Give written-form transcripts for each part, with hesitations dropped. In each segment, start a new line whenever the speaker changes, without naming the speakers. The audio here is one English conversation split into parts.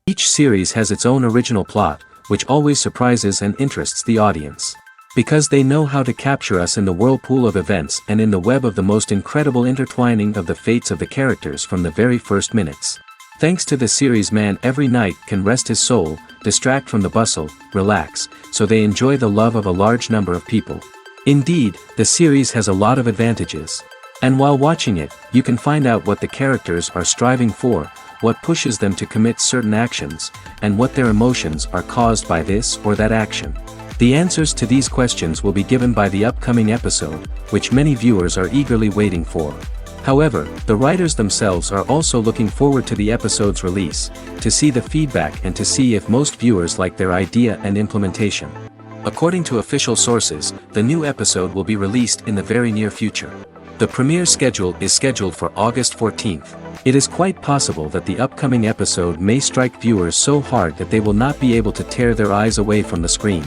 Each series has its own original plot, which always surprises and interests the audience. Because they know how to capture us in the whirlpool of events and in the web of the most incredible intertwining of the fates of the characters from the very first minutes. Thanks to the series, man every night can rest his soul, distract from the bustle, relax, so they enjoy the love of a large number of people. Indeed, the series has a lot of advantages. And while watching it, you can find out what the characters are striving for, what pushes them to commit certain actions, and what their emotions are caused by this or that action. The answers to these questions will be given by the upcoming episode, which many viewers are eagerly waiting for. However, the writers themselves are also looking forward to the episode's release, to see the feedback and to see if most viewers like their idea and implementation. According to official sources, the new episode will be released in the very near future. The premiere schedule is scheduled for August 14th. It is quite possible that the upcoming episode may strike viewers so hard that they will not be able to tear their eyes away from the screen.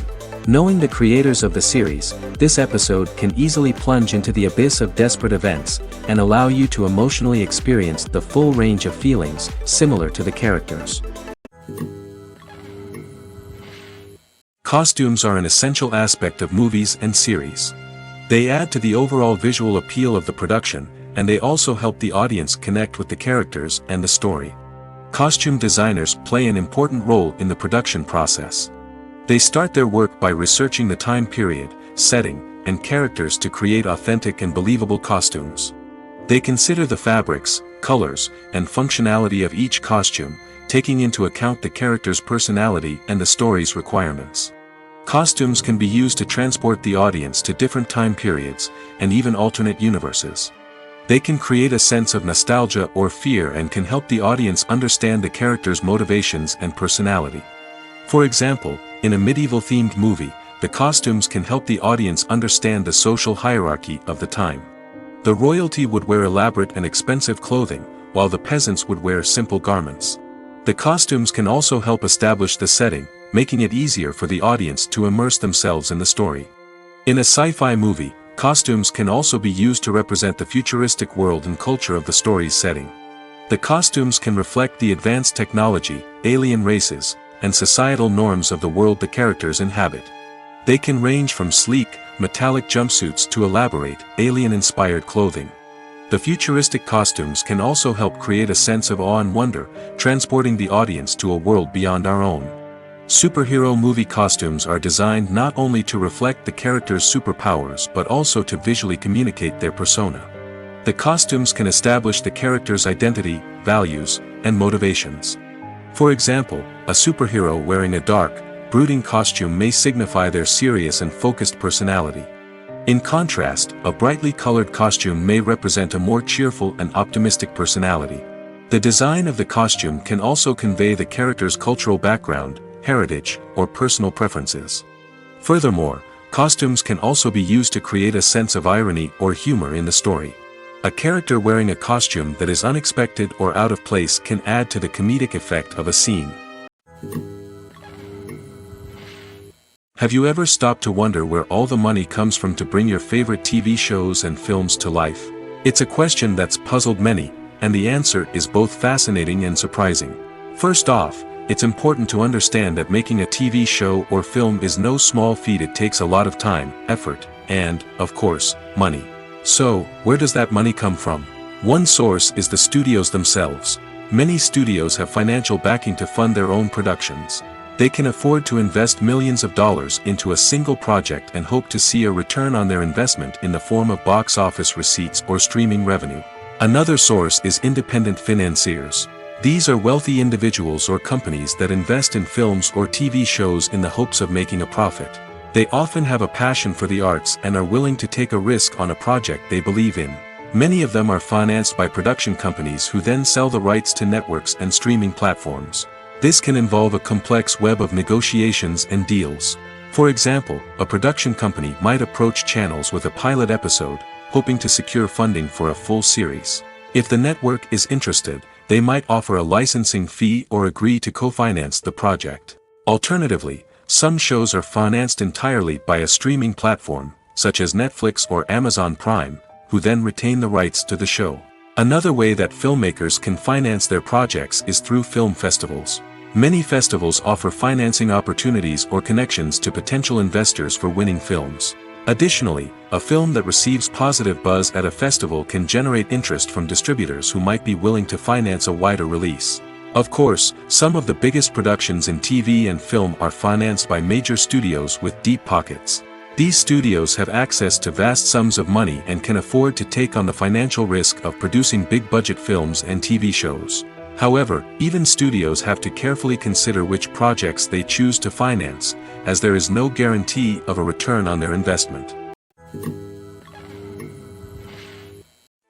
Knowing the creators of the series, this episode can easily plunge into the abyss of desperate events, and allow you to emotionally experience the full range of feelings, similar to the characters. Costumes are an essential aspect of movies and series. They add to the overall visual appeal of the production, and they also help the audience connect with the characters and the story. Costume designers play an important role in the production process. They start their work by researching the time period, setting, and characters to create authentic and believable costumes. They consider the fabrics, colors, and functionality of each costume, taking into account the character's personality and the story's requirements. Costumes can be used to transport the audience to different time periods, and even alternate universes. They can create a sense of nostalgia or fear and can help the audience understand the character's motivations and personality. For example, in a medieval-themed movie, the costumes can help the audience understand the social hierarchy of the time. The royalty would wear elaborate and expensive clothing, while the peasants would wear simple garments. The costumes can also help establish the setting, making it easier for the audience to immerse themselves in the story. In a sci-fi movie, costumes can also be used to represent the futuristic world and culture of the story's setting. The costumes can reflect the advanced technology, alien races, and societal norms of the world the characters inhabit. They can range from sleek, metallic jumpsuits to elaborate, alien-inspired clothing. The futuristic costumes can also help create a sense of awe and wonder, transporting the audience to a world beyond our own. Superhero movie costumes are designed not only to reflect the character's superpowers but also to visually communicate their persona. The costumes can establish the character's identity, values, and motivations. For example, a superhero wearing a dark, brooding costume may signify their serious and focused personality. In contrast, a brightly colored costume may represent a more cheerful and optimistic personality. The design of the costume can also convey the character's cultural background, heritage, or personal preferences. Furthermore, costumes can also be used to create a sense of irony or humor in the story. A character wearing a costume that is unexpected or out of place can add to the comedic effect of a scene. Have you ever stopped to wonder where all the money comes from to bring your favorite TV shows and films to life? It's a question that's puzzled many, and the answer is both fascinating and surprising. First off, it's important to understand that making a TV show or film is no small feat. It takes a lot of time, effort, and, of course, money. So, where does that money come from? One source is the studios themselves. Many studios have financial backing to fund their own productions. They can afford to invest millions of dollars into a single project and hope to see a return on their investment in the form of box office receipts or streaming revenue. Another source is independent financiers. These are wealthy individuals or companies that invest in films or TV shows in the hopes of making a profit. They often have a passion for the arts and are willing to take a risk on a project they believe in. Many of them are financed by production companies who then sell the rights to networks and streaming platforms. This can involve a complex web of negotiations and deals. For example, a production company might approach channels with a pilot episode, hoping to secure funding for a full series. If the network is interested, they might offer a licensing fee or agree to co-finance the project. Alternatively, some shows are financed entirely by a streaming platform, such as Netflix or Amazon Prime, who then retain the rights to the show. Another way that filmmakers can finance their projects is through film festivals. Many festivals offer financing opportunities or connections to potential investors for winning films. Additionally, a film that receives positive buzz at a festival can generate interest from distributors who might be willing to finance a wider release. Of course, some of the biggest productions in TV and film are financed by major studios with deep pockets. These studios have access to vast sums of money and can afford to take on the financial risk of producing big-budget films and TV shows. However, even studios have to carefully consider which projects they choose to finance, as there is no guarantee of a return on their investment.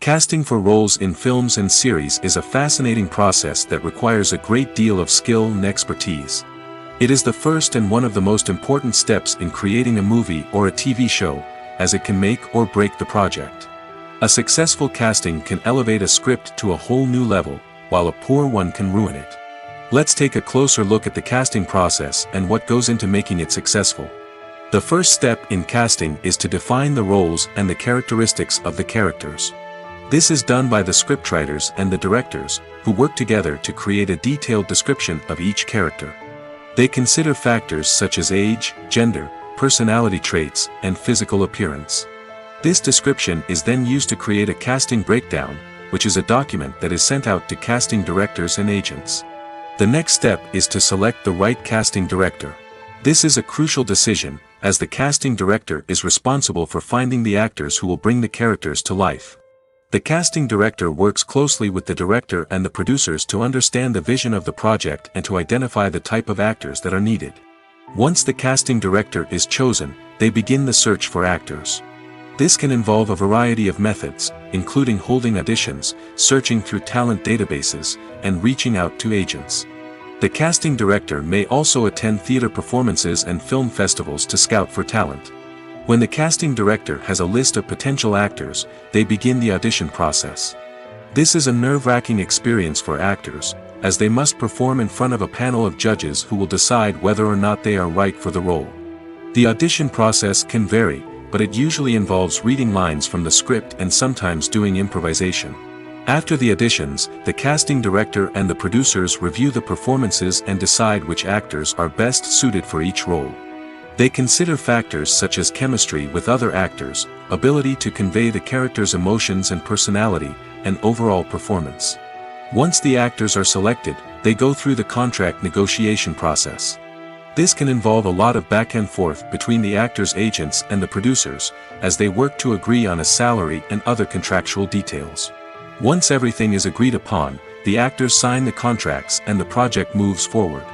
Casting for roles in films and series is a fascinating process that requires a great deal of skill and expertise. It is the first and one of the most important steps in creating a movie or a TV show, as it can make or break the project. A successful casting can elevate a script to a whole new level, while a poor one can ruin it. Let's take a closer look at the casting process and what goes into making it successful. The first step in casting is to define the roles and the characteristics of the characters. This is done by the scriptwriters and the directors, who work together to create a detailed description of each character. They consider factors such as age, gender, personality traits, and physical appearance. This description is then used to create a casting breakdown, which is a document that is sent out to casting directors and agents. The next step is to select the right casting director. This is a crucial decision, as the casting director is responsible for finding the actors who will bring the characters to life. The casting director works closely with the director and the producers to understand the vision of the project and to identify the type of actors that are needed. Once the casting director is chosen, they begin the search for actors. This can involve a variety of methods, including holding auditions, searching through talent databases, and reaching out to agents. The casting director may also attend theater performances and film festivals to scout for talent. When the casting director has a list of potential actors, they begin the audition process. This is a nerve-wracking experience for actors, as they must perform in front of a panel of judges who will decide whether or not they are right for the role. The audition process can vary, but it usually involves reading lines from the script and sometimes doing improvisation. After the auditions, the casting director and the producers review the performances and decide which actors are best suited for each role. They consider factors such as chemistry with other actors, ability to convey the character's emotions and personality, and overall performance. Once the actors are selected, they go through the contract negotiation process. This can involve a lot of back and forth between the actors' agents and the producers, as they work to agree on a salary and other contractual details. Once everything is agreed upon, the actors sign the contracts and the project moves forward.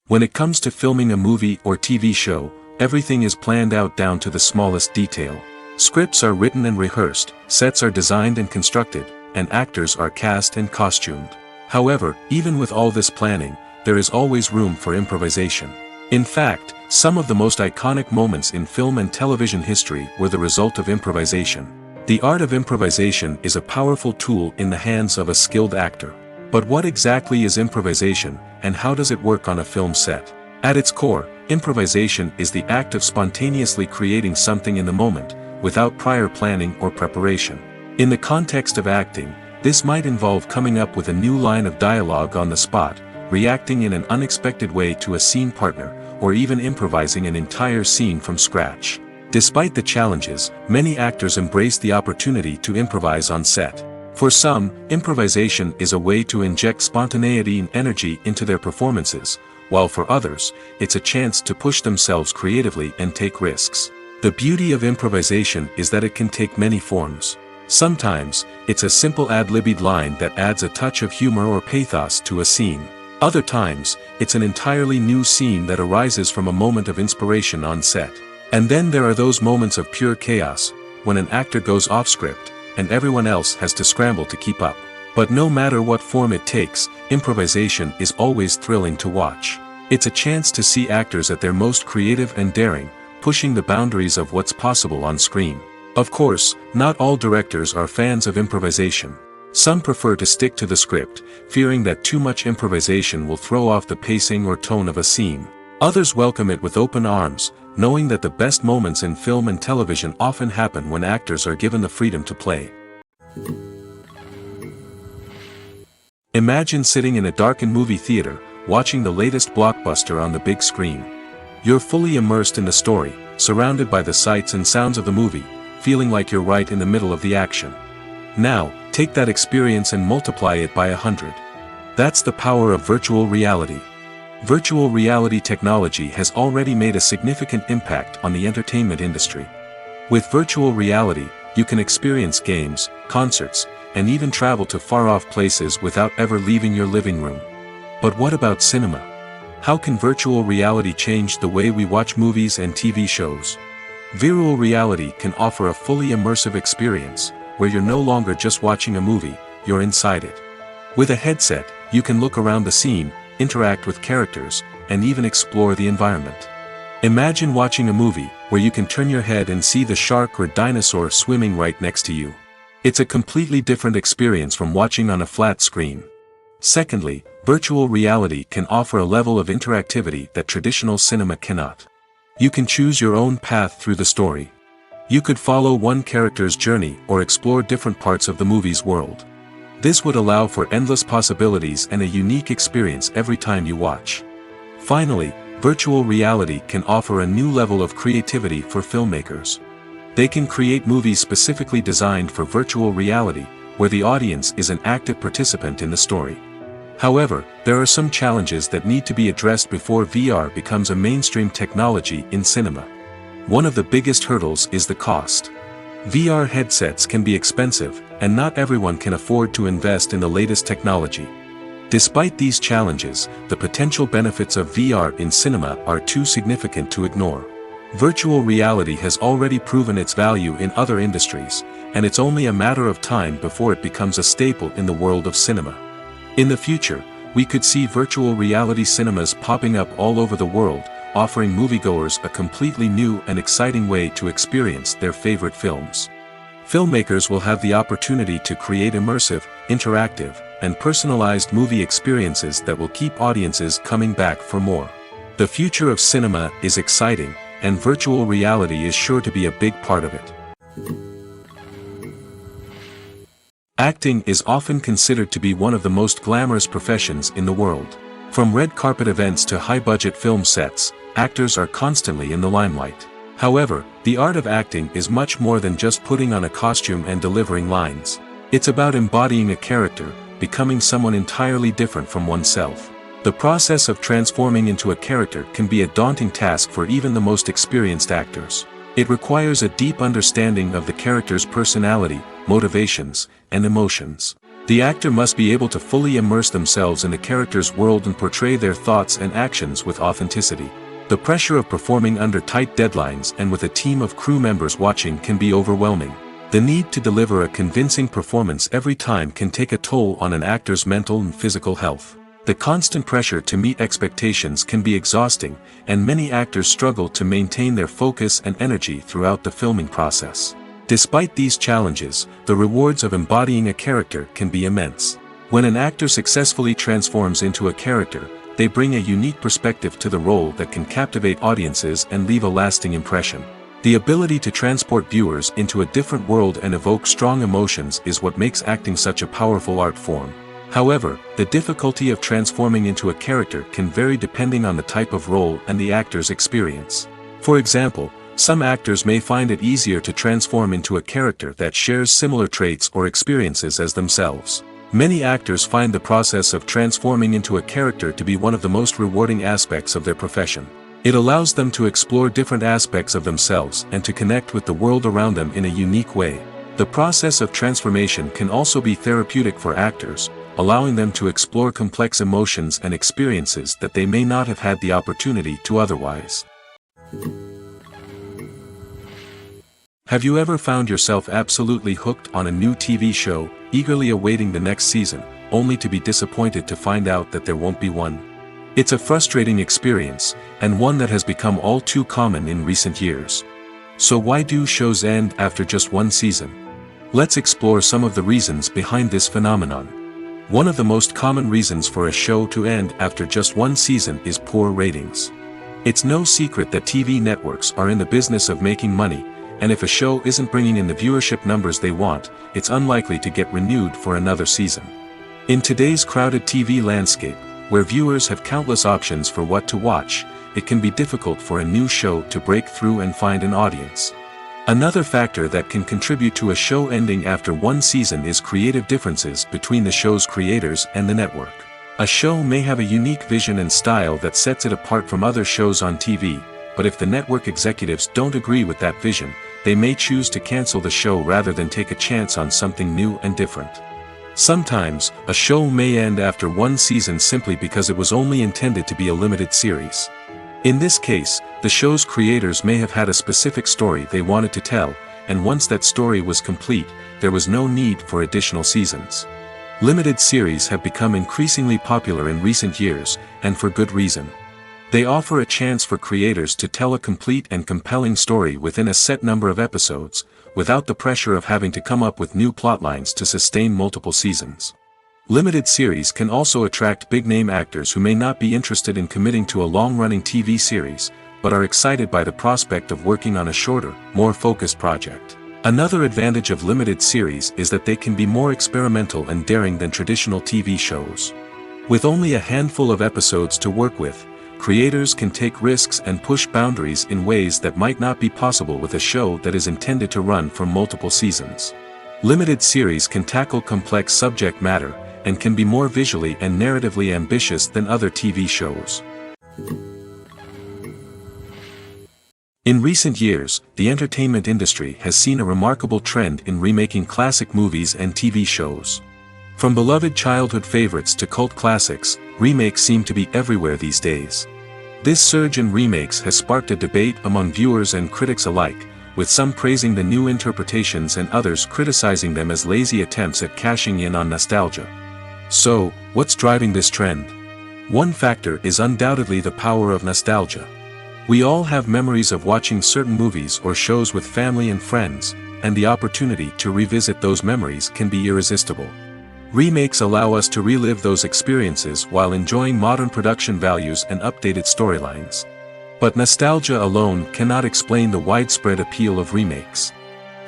When it comes to filming a movie or TV show, everything is planned out down to the smallest detail. Scripts are written and rehearsed, sets are designed and constructed, and actors are cast and costumed. However, even with all this planning, there is always room for improvisation. In fact, some of the most iconic moments in film and television history were the result of improvisation. The art of improvisation is a powerful tool in the hands of a skilled actor. But what exactly is improvisation, and how does it work on a film set? At its core, improvisation is the act of spontaneously creating something in the moment, without prior planning or preparation. In the context of acting, this might involve coming up with a new line of dialogue on the spot, reacting in an unexpected way to a scene partner, or even improvising an entire scene from scratch. Despite the challenges, many actors embrace the opportunity to improvise on set. For some, improvisation is a way to inject spontaneity and energy into their performances, while for others, it's a chance to push themselves creatively and take risks. The beauty of improvisation is that it can take many forms. Sometimes, it's a simple ad-libbed line that adds a touch of humor or pathos to a scene. Other times, it's an entirely new scene that arises from a moment of inspiration on set. And then there are those moments of pure chaos, when an actor goes off script, and everyone else has to scramble to keep up. But no matter what form it takes, improvisation is always thrilling to watch. It's a chance to see actors at their most creative and daring, pushing the boundaries of what's possible on screen. Of course, not all directors are fans of improvisation. Some prefer to stick to the script, fearing that too much improvisation will throw off the pacing or tone of a scene. Others welcome it with open arms, knowing that the best moments in film and television often happen when actors are given the freedom to play. Imagine sitting in a darkened movie theater, watching the latest blockbuster on the big screen. You're fully immersed in the story, surrounded by the sights and sounds of the movie, feeling like you're right in the middle of the action. Now, take that experience and multiply it by 100. That's the power of virtual reality. Virtual reality technology has already made a significant impact on the entertainment industry. With virtual reality, you can experience games, concerts, and even travel to far-off places without ever leaving your living room. But what about cinema? How can virtual reality change the way we watch movies and TV shows? Virtual reality can offer a fully immersive experience, where you're no longer just watching a movie, you're inside it. With a headset, you can look around the scene, interact with characters, and even explore the environment. Imagine watching a movie, where you can turn your head and see the shark or dinosaur swimming right next to you. It's a completely different experience from watching on a flat screen. Secondly, virtual reality can offer a level of interactivity that traditional cinema cannot. You can choose your own path through the story. You could follow one character's journey or explore different parts of the movie's world. This would allow for endless possibilities and a unique experience every time you watch. Finally, virtual reality can offer a new level of creativity for filmmakers. They can create movies specifically designed for virtual reality, where the audience is an active participant in the story. However, there are some challenges that need to be addressed before VR becomes a mainstream technology in cinema. One of the biggest hurdles is the cost. VR headsets can be expensive, and not everyone can afford to invest in the latest technology. Despite these challenges, the potential benefits of VR in cinema are too significant to ignore. Virtual reality has already proven its value in other industries, and it's only a matter of time before it becomes a staple in the world of cinema. In the future, we could see virtual reality cinemas popping up all over the world, offering moviegoers a completely new and exciting way to experience their favorite films. Filmmakers will have the opportunity to create immersive, interactive, and personalized movie experiences that will keep audiences coming back for more. The future of cinema is exciting, and virtual reality is sure to be a big part of it. Acting is often considered to be one of the most glamorous professions in the world. From red carpet events to high-budget film sets, actors are constantly in the limelight. However, the art of acting is much more than just putting on a costume and delivering lines. It's about embodying a character, becoming someone entirely different from oneself. The process of transforming into a character can be a daunting task for even the most experienced actors. It requires a deep understanding of the character's personality, motivations, and emotions. The actor must be able to fully immerse themselves in the character's world and portray their thoughts and actions with authenticity. The pressure of performing under tight deadlines and with a team of crew members watching can be overwhelming. The need to deliver a convincing performance every time can take a toll on an actor's mental and physical health. The constant pressure to meet expectations can be exhausting, and many actors struggle to maintain their focus and energy throughout the filming process. Despite these challenges, the rewards of embodying a character can be immense. When an actor successfully transforms into a character, they bring a unique perspective to the role that can captivate audiences and leave a lasting impression. The ability to transport viewers into a different world and evoke strong emotions is what makes acting such a powerful art form. However, the difficulty of transforming into a character can vary depending on the type of role and the actor's experience. For example, Some actors may find it easier to transform into a character that shares similar traits or experiences as themselves. Many actors find the process of transforming into a character to be one of the most rewarding aspects of their profession. It allows them to explore different aspects of themselves and to connect with the world around them in a unique way. The process of transformation can also be therapeutic for actors, allowing them to explore complex emotions and experiences that they may not have had the opportunity to otherwise. Have you ever found yourself absolutely hooked on a new TV show, eagerly awaiting the next season, only to be disappointed to find out that there won't be one? It's a frustrating experience, and one that has become all too common in recent years. So why do shows end after just one season? Let's explore some of the reasons behind this phenomenon. One of the most common reasons for a show to end after just one season is poor ratings. It's no secret that TV networks are in the business of making money, and if a show isn't bringing in the viewership numbers they want, it's unlikely to get renewed for another season. In today's crowded TV landscape, where viewers have countless options for what to watch, it can be difficult for a new show to break through and find an audience. Another factor that can contribute to a show ending after one season is creative differences between the show's creators and the network. A show may have a unique vision and style that sets it apart from other shows on TV, but if the network executives don't agree with that vision, they may choose to cancel the show rather than take a chance on something new and different. Sometimes, a show may end after one season simply because it was only intended to be a limited series. In this case, the show's creators may have had a specific story they wanted to tell, and once that story was complete, there was no need for additional seasons. Limited series have become increasingly popular in recent years, and for good reason. They offer a chance for creators to tell a complete and compelling story within a set number of episodes, without the pressure of having to come up with new plotlines to sustain multiple seasons. Limited series can also attract big-name actors who may not be interested in committing to a long-running TV series, but are excited by the prospect of working on a shorter, more focused project. Another advantage of limited series is that they can be more experimental and daring than traditional TV shows. With only a handful of episodes to work with, creators can take risks and push boundaries in ways that might not be possible with a show that is intended to run for multiple seasons. Limited series can tackle complex subject matter, and can be more visually and narratively ambitious than other TV shows. In recent years, the entertainment industry has seen a remarkable trend in remaking classic movies and TV shows. From beloved childhood favorites to cult classics, remakes seem to be everywhere these days. This surge in remakes has sparked a debate among viewers and critics alike, with some praising the new interpretations and others criticizing them as lazy attempts at cashing in on nostalgia. So, what's driving this trend? One factor is undoubtedly the power of nostalgia. We all have memories of watching certain movies or shows with family and friends, and the opportunity to revisit those memories can be irresistible. Remakes allow us to relive those experiences while enjoying modern production values and updated storylines. But nostalgia alone cannot explain the widespread appeal of remakes.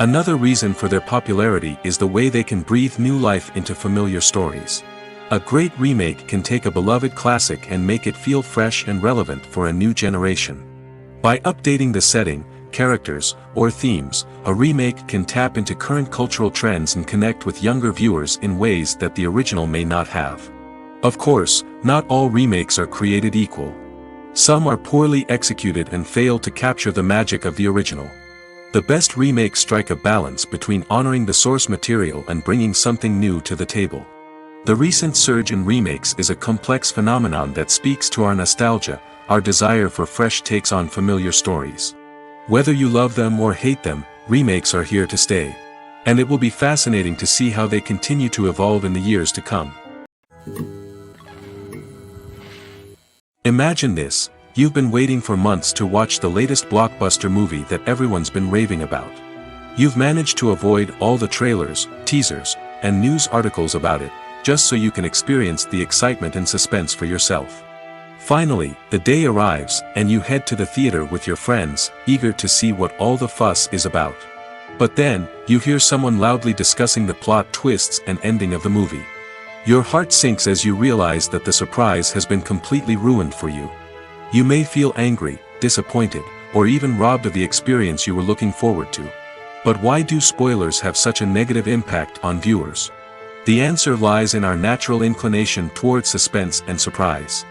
Another reason for their popularity is the way they can breathe new life into familiar stories. A great remake can take a beloved classic and make it feel fresh and relevant for a new generation. By updating the setting, characters, or themes, a remake can tap into current cultural trends and connect with younger viewers in ways that the original may not have. Of course, not all remakes are created equal. Some are poorly executed and fail to capture the magic of the original. The best remakes strike a balance between honoring the source material and bringing something new to the table. The recent surge in remakes is a complex phenomenon that speaks to our nostalgia, our desire for fresh takes on familiar stories. Whether you love them or hate them, remakes are here to stay. And it will be fascinating to see how they continue to evolve in the years to come. Imagine this: you've been waiting for months to watch the latest blockbuster movie that everyone's been raving about. You've managed to avoid all the trailers, teasers, and news articles about it, just so you can experience the excitement and suspense for yourself. Finally, the day arrives, and you head to the theater with your friends, eager to see what all the fuss is about. But then, you hear someone loudly discussing the plot twists and ending of the movie. Your heart sinks as you realize that the surprise has been completely ruined for you. You may feel angry, disappointed, or even robbed of the experience you were looking forward to. But why do spoilers have such a negative impact on viewers? The answer lies in our natural inclination toward suspense and surprise.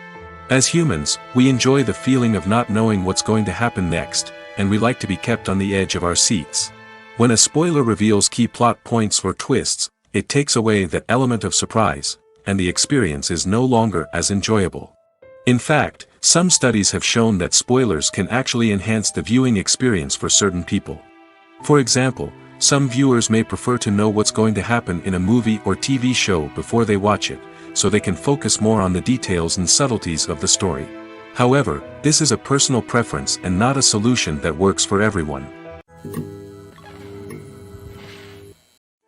As humans, we enjoy the feeling of not knowing what's going to happen next, and we like to be kept on the edge of our seats. When a spoiler reveals key plot points or twists, it takes away that element of surprise, and the experience is no longer as enjoyable. In fact, some studies have shown that spoilers can actually enhance the viewing experience for certain people. For example, some viewers may prefer to know what's going to happen in a movie or TV show before they watch it, so they can focus more on the details and subtleties of the story. However, this is a personal preference and not a solution that works for everyone.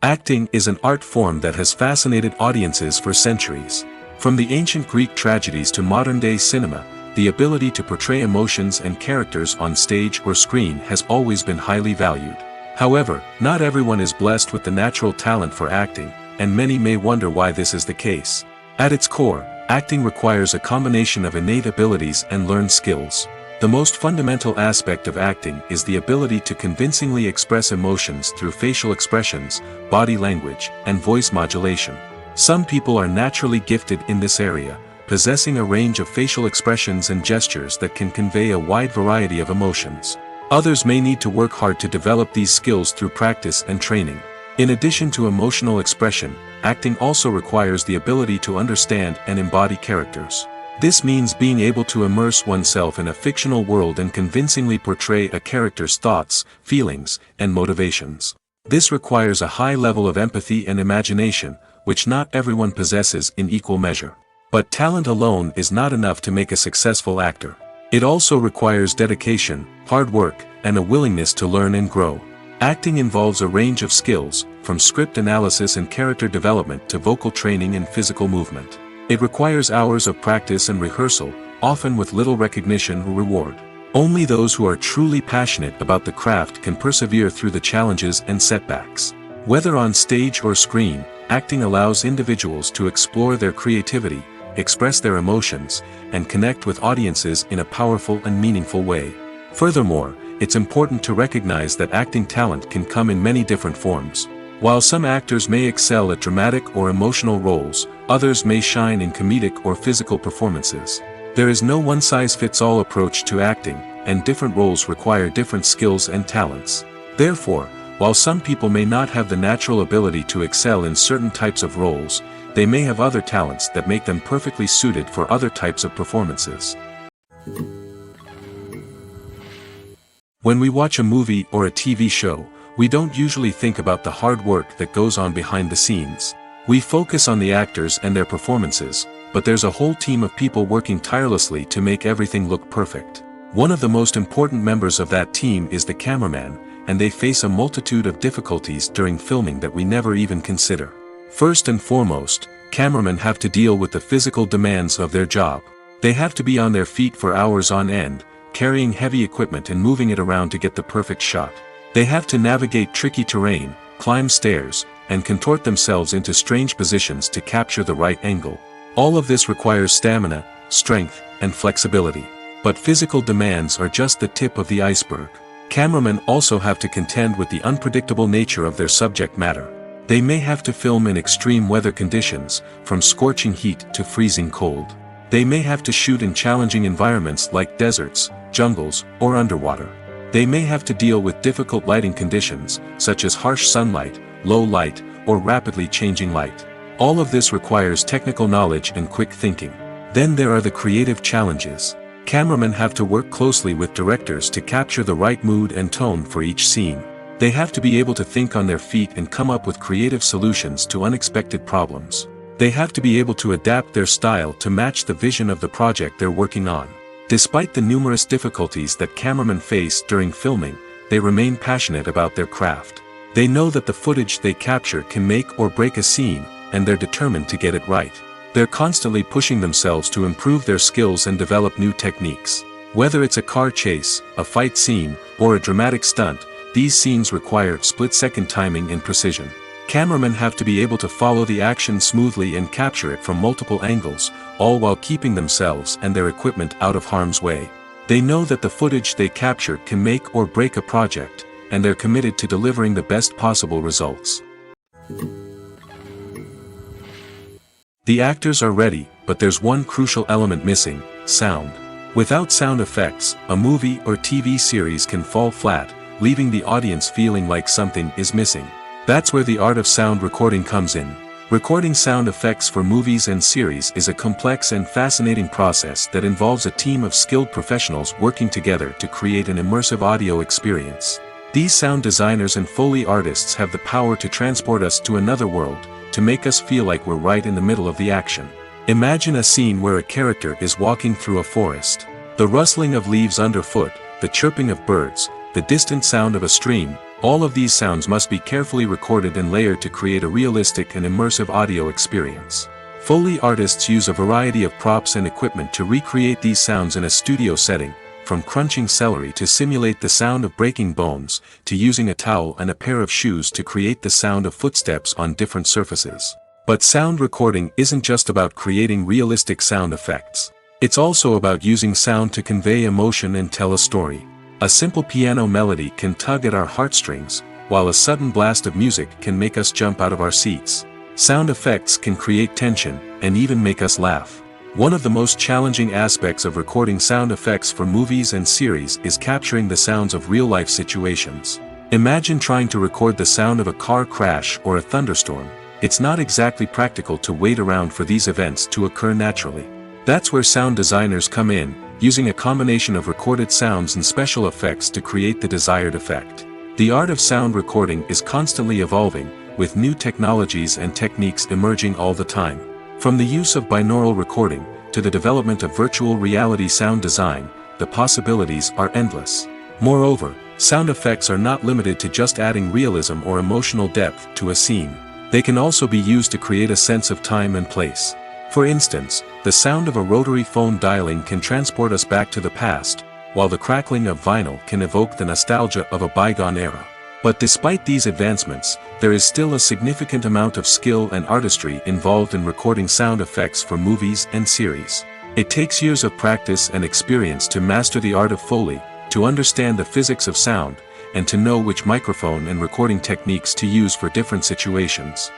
Acting is an art form that has fascinated audiences for centuries. From the ancient Greek tragedies to modern-day cinema, the ability to portray emotions and characters on stage or screen has always been highly valued. However, not everyone is blessed with the natural talent for acting, and many may wonder why this is the case. At its core, acting requires a combination of innate abilities and learned skills. The most fundamental aspect of acting is the ability to convincingly express emotions through facial expressions, body language, and voice modulation. Some people are naturally gifted in this area, possessing a range of facial expressions and gestures that can convey a wide variety of emotions. Others may need to work hard to develop these skills through practice and training. In addition to emotional expression, acting also requires the ability to understand and embody characters. This means being able to immerse oneself in a fictional world and convincingly portray a character's thoughts, feelings, and motivations. This requires a high level of empathy and imagination, which not everyone possesses in equal measure. But talent alone is not enough to make a successful actor. It also requires dedication, hard work, and a willingness to learn and grow. Acting involves a range of skills, from script analysis and character development to vocal training and physical movement. It requires hours of practice and rehearsal, often with little recognition or reward. Only those who are truly passionate about the craft can persevere through the challenges and setbacks. Whether on stage or screen, acting allows individuals to explore their creativity, express their emotions, and connect with audiences in a powerful and meaningful way. Furthermore, it's important to recognize that acting talent can come in many different forms. While some actors may excel at dramatic or emotional roles, others may shine in comedic or physical performances. There is no one-size-fits-all approach to acting, and different roles require different skills and talents. Therefore, while some people may not have the natural ability to excel in certain types of roles, they may have other talents that make them perfectly suited for other types of performances. When we watch a movie or a TV show, we don't usually think about the hard work that goes on behind the scenes. We focus on the actors and their performances, but there's a whole team of people working tirelessly to make everything look perfect. One of the most important members of that team is the cameraman, and they face a multitude of difficulties during filming that we never even consider. First and foremost, cameramen have to deal with the physical demands of their job. They have to be on their feet for hours on end, carrying heavy equipment and moving it around to get the perfect shot. They have to navigate tricky terrain, climb stairs, and contort themselves into strange positions to capture the right angle. All of this requires stamina, strength, and flexibility. But physical demands are just the tip of the iceberg. Cameramen also have to contend with the unpredictable nature of their subject matter. They may have to film in extreme weather conditions, from scorching heat to freezing cold. They may have to shoot in challenging environments like deserts, jungles, or underwater. They may have to deal with difficult lighting conditions, such as harsh sunlight, low light, or rapidly changing light. All of this requires technical knowledge and quick thinking. Then there are the creative challenges. Cameramen have to work closely with directors to capture the right mood and tone for each scene. They have to be able to think on their feet and come up with creative solutions to unexpected problems. They have to be able to adapt their style to match the vision of the project they're working on. Despite the numerous difficulties that cameramen face during filming, they remain passionate about their craft. They know that the footage they capture can make or break a scene, and they're determined to get it right. They're constantly pushing themselves to improve their skills and develop new techniques. Whether it's a car chase, a fight scene, or a dramatic stunt, these scenes require split-second timing and precision. Cameramen have to be able to follow the action smoothly and capture it from multiple angles, all while keeping themselves and their equipment out of harm's way. They know that the footage they capture can make or break a project, and they're committed to delivering the best possible results. The actors are ready, but there's one crucial element missing: sound. Without sound effects, a movie or TV series can fall flat, leaving the audience feeling like something is missing. That's where the art of sound recording comes in. Recording sound effects for movies and series is a complex and fascinating process that involves a team of skilled professionals working together to create an immersive audio experience. These sound designers and Foley artists have the power to transport us to another world, to make us feel like we're right in the middle of the action. Imagine a scene where a character is walking through a forest. The rustling of leaves underfoot, the chirping of birds, the distant sound of a stream, all of these sounds must be carefully recorded and layered to create a realistic and immersive audio experience. Foley artists use a variety of props and equipment to recreate these sounds in a studio setting, from crunching celery to simulate the sound of breaking bones, to using a towel and a pair of shoes to create the sound of footsteps on different surfaces. But sound recording isn't just about creating realistic sound effects. It's also about using sound to convey emotion and tell a story. A simple piano melody can tug at our heartstrings, while a sudden blast of music can make us jump out of our seats. Sound effects can create tension, and even make us laugh. One of the most challenging aspects of recording sound effects for movies and series is capturing the sounds of real-life situations. Imagine trying to record the sound of a car crash or a thunderstorm. It's not exactly practical to wait around for these events to occur naturally. That's where sound designers come in, using a combination of recorded sounds and special effects to create the desired effect. The art of sound recording is constantly evolving, with new technologies and techniques emerging all the time. From the use of binaural recording, to the development of virtual reality sound design, the possibilities are endless. Moreover, sound effects are not limited to just adding realism or emotional depth to a scene. They can also be used to create a sense of time and place. For instance, the sound of a rotary phone dialing can transport us back to the past, while the crackling of vinyl can evoke the nostalgia of a bygone era. But despite these advancements, there is still a significant amount of skill and artistry involved in recording sound effects for movies and series. It takes years of practice and experience to master the art of Foley, to understand the physics of sound, and to know which microphone and recording techniques to use for different situations.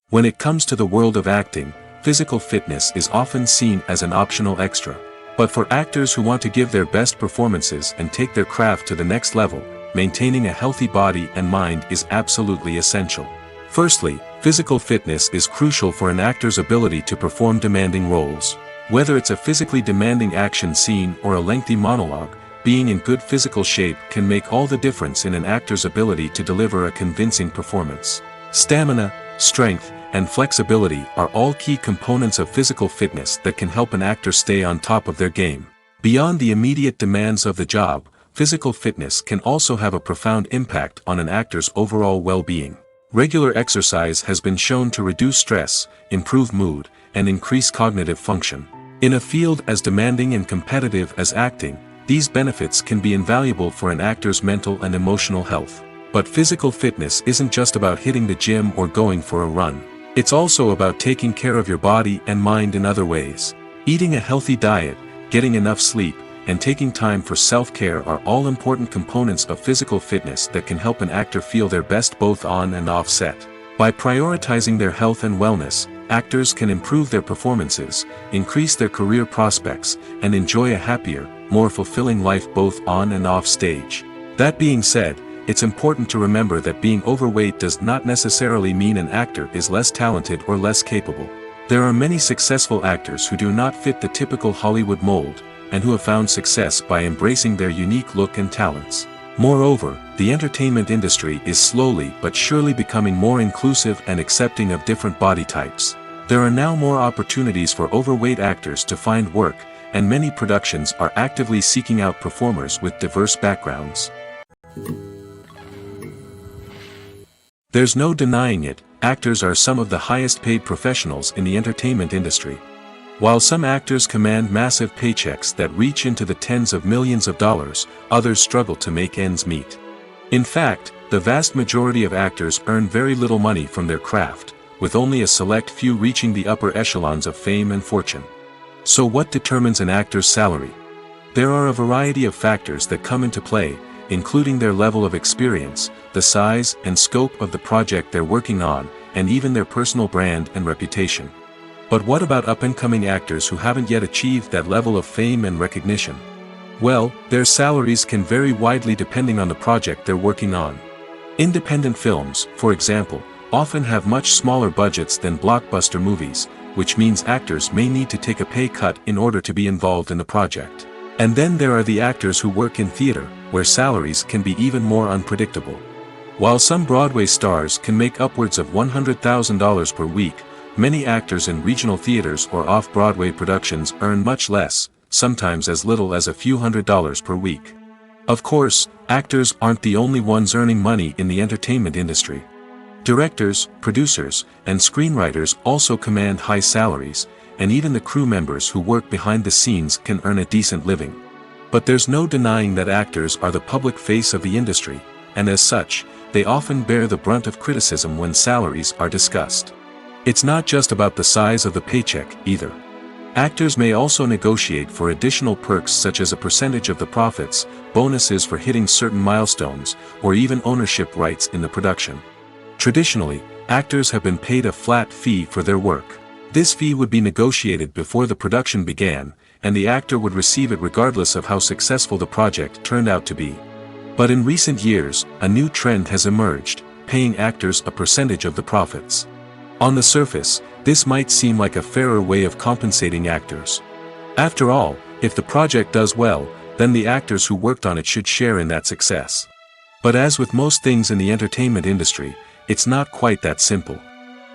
When it comes to the world of acting, physical fitness is often seen as an optional extra. But for actors who want to give their best performances and take their craft to the next level, maintaining a healthy body and mind is absolutely essential. Firstly, physical fitness is crucial for an actor's ability to perform demanding roles. Whether it's a physically demanding action scene or a lengthy monologue, being in good physical shape can make all the difference in an actor's ability to deliver a convincing performance. Stamina, strength, and flexibility are all key components of physical fitness that can help an actor stay on top of their game. Beyond the immediate demands of the job, physical fitness can also have a profound impact on an actor's overall well-being. Regular exercise has been shown to reduce stress, improve mood, and increase cognitive function. In a field as demanding and competitive as acting, these benefits can be invaluable for an actor's mental and emotional health. But physical fitness isn't just about hitting the gym or going for a run. It's also about taking care of your body and mind in other ways. Eating a healthy diet, getting enough sleep, and taking time for self-care are all important components of physical fitness that can help an actor feel their best both on and off set. By prioritizing their health and wellness, actors can improve their performances, increase their career prospects, and enjoy a happier, more fulfilling life both on and off stage. That being said, it's important to remember that being overweight does not necessarily mean an actor is less talented or less capable. There are many successful actors who do not fit the typical Hollywood mold, and who have found success by embracing their unique look and talents. Moreover, the entertainment industry is slowly but surely becoming more inclusive and accepting of different body types. There are now more opportunities for overweight actors to find work, and many productions are actively seeking out performers with diverse backgrounds. There's no denying it, actors are some of the highest paid professionals in the entertainment industry. While some actors command massive paychecks that reach into the tens of millions of dollars, others struggle to make ends meet. In fact, the vast majority of actors earn very little money from their craft, with only a select few reaching the upper echelons of fame and fortune. So what determines an actor's salary? There are a variety of factors that come into play, including their level of experience, the size and scope of the project they're working on, and even their personal brand and reputation. But what about up-and-coming actors who haven't yet achieved that level of fame and recognition? Well, their salaries can vary widely depending on the project they're working on. Independent films, for example, often have much smaller budgets than blockbuster movies, which means actors may need to take a pay cut in order to be involved in the project. And then there are the actors who work in theater, where salaries can be even more unpredictable. While some Broadway stars can make upwards of $100,000 per week, many actors in regional theaters or off-Broadway productions earn much less, sometimes as little as a few $100s per week. Of course, actors aren't the only ones earning money in the entertainment industry. Directors, producers, and screenwriters also command high salaries, and even the crew members who work behind the scenes can earn a decent living. But there's no denying that actors are the public face of the industry, and as such, they often bear the brunt of criticism when salaries are discussed. It's not just about the size of the paycheck, either. Actors may also negotiate for additional perks such as a percentage of the profits, bonuses for hitting certain milestones, or even ownership rights in the production. Traditionally, actors have been paid a flat fee for their work. This fee would be negotiated before the production began, and the actor would receive it regardless of how successful the project turned out to be. But in recent years, a new trend has emerged, paying actors a percentage of the profits. On the surface, this might seem like a fairer way of compensating actors. After all, if the project does well, then the actors who worked on it should share in that success. But as with most things in the entertainment industry, it's not quite that simple.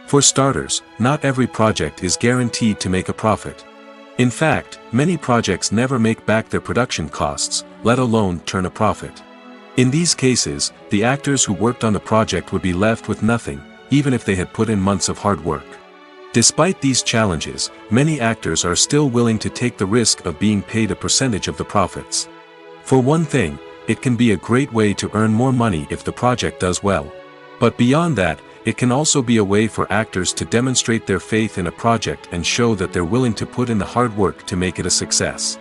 For starters, not every project is guaranteed to make a profit. In fact, many projects never make back their production costs, let alone turn a profit. In these cases, the actors who worked on the project would be left with nothing, even if they had put in months of hard work. Despite these challenges, many actors are still willing to take the risk of being paid a percentage of the profits. For one thing, it can be a great way to earn more money if the project does well. But beyond that, it can also be a way for actors to demonstrate their faith in a project and show that they're willing to put in the hard work to make it a success.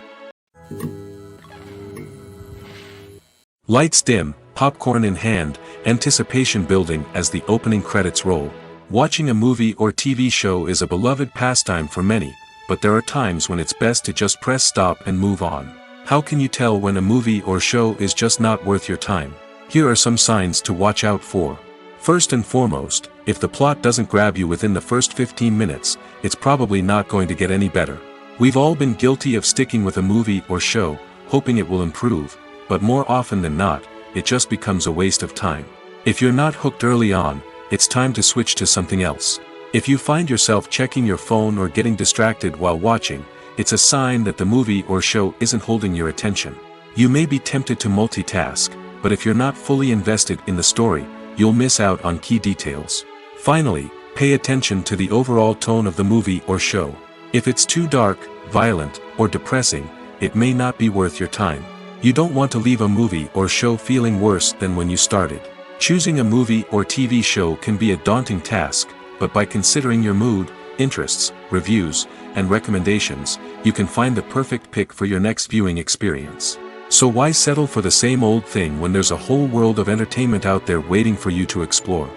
Lights dim, popcorn in hand, anticipation building as the opening credits roll. Watching a movie or TV show is a beloved pastime for many, but there are times when it's best to just press stop and move on. How can you tell when a movie or show is just not worth your time? Here are some signs to watch out for. First and foremost, if the plot doesn't grab you within the first 15 minutes, it's probably not going to get any better. We've all been guilty of sticking with a movie or show, hoping it will improve, but more often than not, it just becomes a waste of time. If you're not hooked early on, it's time to switch to something else. If you find yourself checking your phone or getting distracted while watching, it's a sign that the movie or show isn't holding your attention. You may be tempted to multitask, but if you're not fully invested in the story, you'll miss out on key details. Finally, pay attention to the overall tone of the movie or show. If it's too dark, violent, or depressing, it may not be worth your time. You don't want to leave a movie or show feeling worse than when you started. Choosing a movie or TV show can be a daunting task, but by considering your mood, interests, reviews, and recommendations, you can find the perfect pick for your next viewing experience. So why settle for the same old thing when there's a whole world of entertainment out there waiting for you to explore?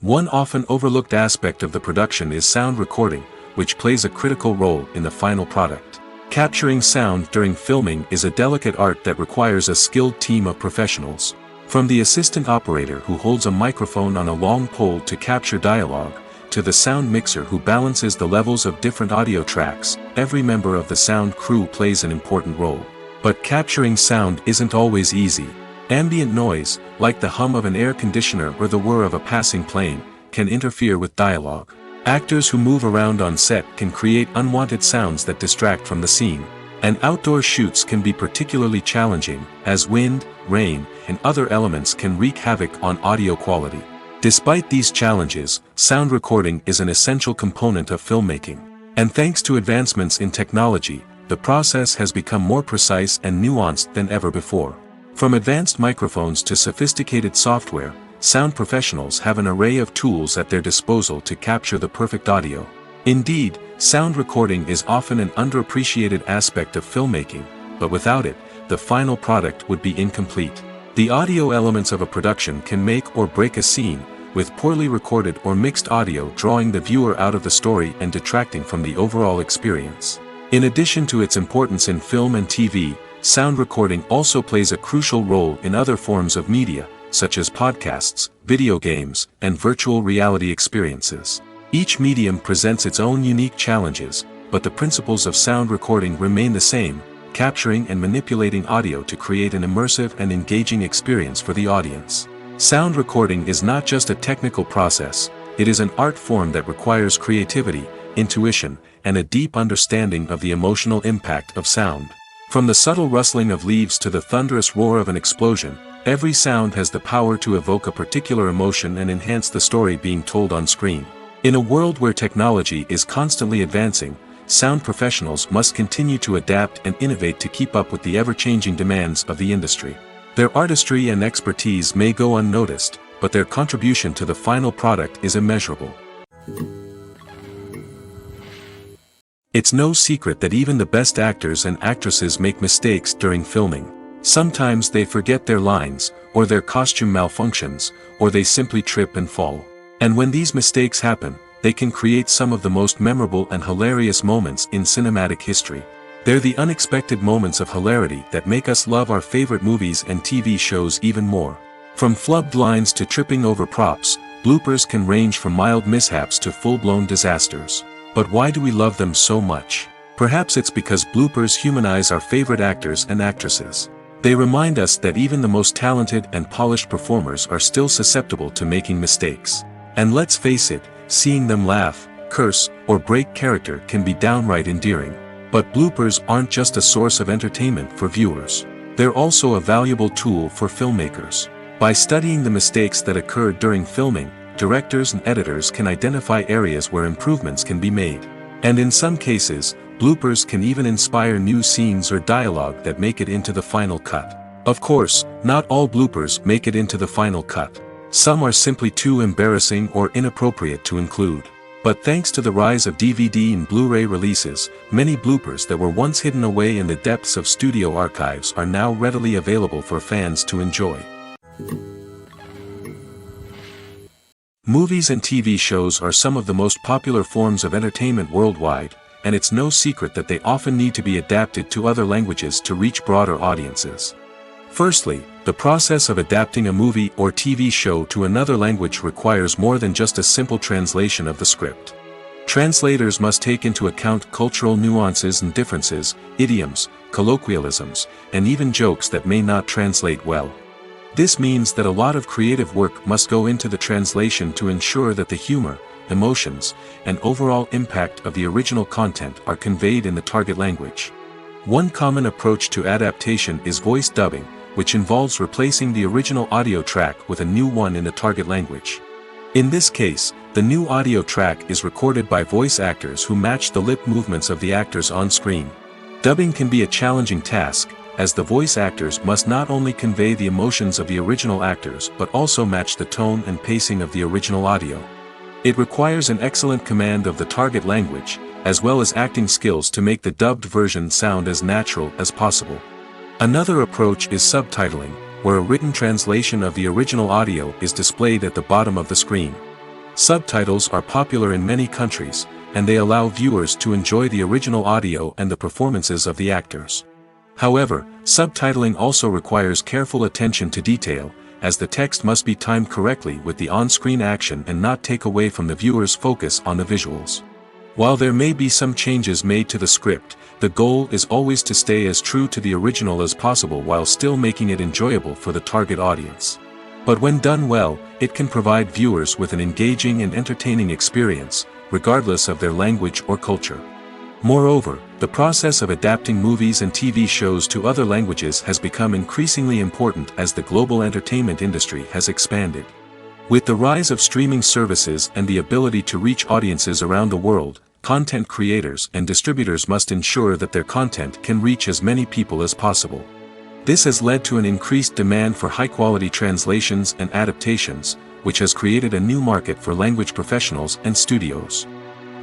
One often overlooked aspect of the production is sound recording, which plays a critical role in the final product. Capturing sound during filming is a delicate art that requires a skilled team of professionals. From the assistant operator who holds a microphone on a long pole to capture dialogue, to the sound mixer who balances the levels of different audio tracks, every member of the sound crew plays an important role. But capturing sound isn't always easy. Ambient noise, like the hum of an air conditioner or the whir of a passing plane, can interfere with dialogue. Actors who move around on set can create unwanted sounds that distract from the scene. And outdoor shoots can be particularly challenging, as wind, rain, and other elements can wreak havoc on audio quality. Despite these challenges, sound recording is an essential component of filmmaking. And thanks to advancements in technology, the process has become more precise and nuanced than ever before. From advanced microphones to sophisticated software, sound professionals have an array of tools at their disposal to capture the perfect audio. Indeed, sound recording is often an underappreciated aspect of filmmaking, but without it, the final product would be incomplete. The audio elements of a production can make or break a scene, with poorly recorded or mixed audio drawing the viewer out of the story and detracting from the overall experience. In addition to its importance in film and TV, sound recording also plays a crucial role in other forms of media, such as podcasts, video games, and virtual reality experiences. Each medium presents its own unique challenges, but the principles of sound recording remain the same, capturing and manipulating audio to create an immersive and engaging experience for the audience. Sound recording is not just a technical process, it is an art form that requires creativity, intuition, and a deep understanding of the emotional impact of sound. From the subtle rustling of leaves to the thunderous roar of an explosion, every sound has the power to evoke a particular emotion and enhance the story being told on screen. In a world where technology is constantly advancing, sound professionals must continue to adapt and innovate to keep up with the ever-changing demands of the industry. Their artistry and expertise may go unnoticed, but their contribution to the final product is immeasurable. It's no secret that even the best actors and actresses make mistakes during filming. Sometimes they forget their lines, or their costume malfunctions, or they simply trip and fall. And when these mistakes happen, they can create some of the most memorable and hilarious moments in cinematic history. They're the unexpected moments of hilarity that make us love our favorite movies and TV shows even more. From flubbed lines to tripping over props, bloopers can range from mild mishaps to full-blown disasters. But why do we love them so much? Perhaps it's because bloopers humanize our favorite actors and actresses. They remind us that even the most talented and polished performers are still susceptible to making mistakes. And let's face it, seeing them laugh, curse, or break character can be downright endearing. But bloopers aren't just a source of entertainment for viewers. They're also a valuable tool for filmmakers. By studying the mistakes that occurred during filming, directors and editors can identify areas where improvements can be made. And in some cases, bloopers can even inspire new scenes or dialogue that make it into the final cut. Of course, not all bloopers make it into the final cut. Some are simply too embarrassing or inappropriate to include. But thanks to the rise of DVD and Blu-ray releases, many bloopers that were once hidden away in the depths of studio archives are now readily available for fans to enjoy. Movies and TV shows are some of the most popular forms of entertainment worldwide, and it's no secret that they often need to be adapted to other languages to reach broader audiences. Firstly, the process of adapting a movie or TV show to another language requires more than just a simple translation of the script. Translators must take into account cultural nuances and differences, idioms, colloquialisms, and even jokes that may not translate well. This means that a lot of creative work must go into the translation to ensure that the humor, emotions, and overall impact of the original content are conveyed in the target language. One common approach to adaptation is voice dubbing, which involves replacing the original audio track with a new one in the target language. In this case, the new audio track is recorded by voice actors who match the lip movements of the actors on screen. Dubbing can be a challenging task, as the voice actors must not only convey the emotions of the original actors but also match the tone and pacing of the original audio. It requires an excellent command of the target language, as well as acting skills to make the dubbed version sound as natural as possible. Another approach is subtitling, where a written translation of the original audio is displayed at the bottom of the screen. Subtitles are popular in many countries, and they allow viewers to enjoy the original audio and the performances of the actors. However, subtitling also requires careful attention to detail, as the text must be timed correctly with the on-screen action and not take away from the viewer's focus on the visuals. While there may be some changes made to the script, the goal is always to stay as true to the original as possible while still making it enjoyable for the target audience. But when done well, it can provide viewers with an engaging and entertaining experience, regardless of their language or culture. Moreover, the process of adapting movies and TV shows to other languages has become increasingly important as the global entertainment industry has expanded. With the rise of streaming services and the ability to reach audiences around the world, content creators and distributors must ensure that their content can reach as many people as possible. This has led to an increased demand for high-quality translations and adaptations, which has created a new market for language professionals and studios.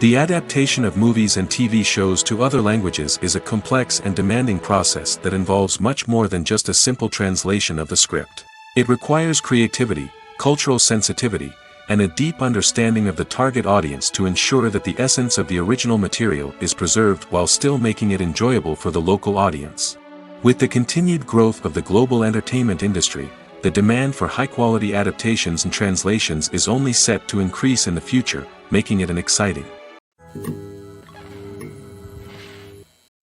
The adaptation of movies and TV shows to other languages is a complex and demanding process that involves much more than just a simple translation of the script. It requires creativity, cultural sensitivity, and a deep understanding of the target audience to ensure that the essence of the original material is preserved while still making it enjoyable for the local audience. With the continued growth of the global entertainment industry, the demand for high-quality adaptations and translations is only set to increase in the future, making it an exciting.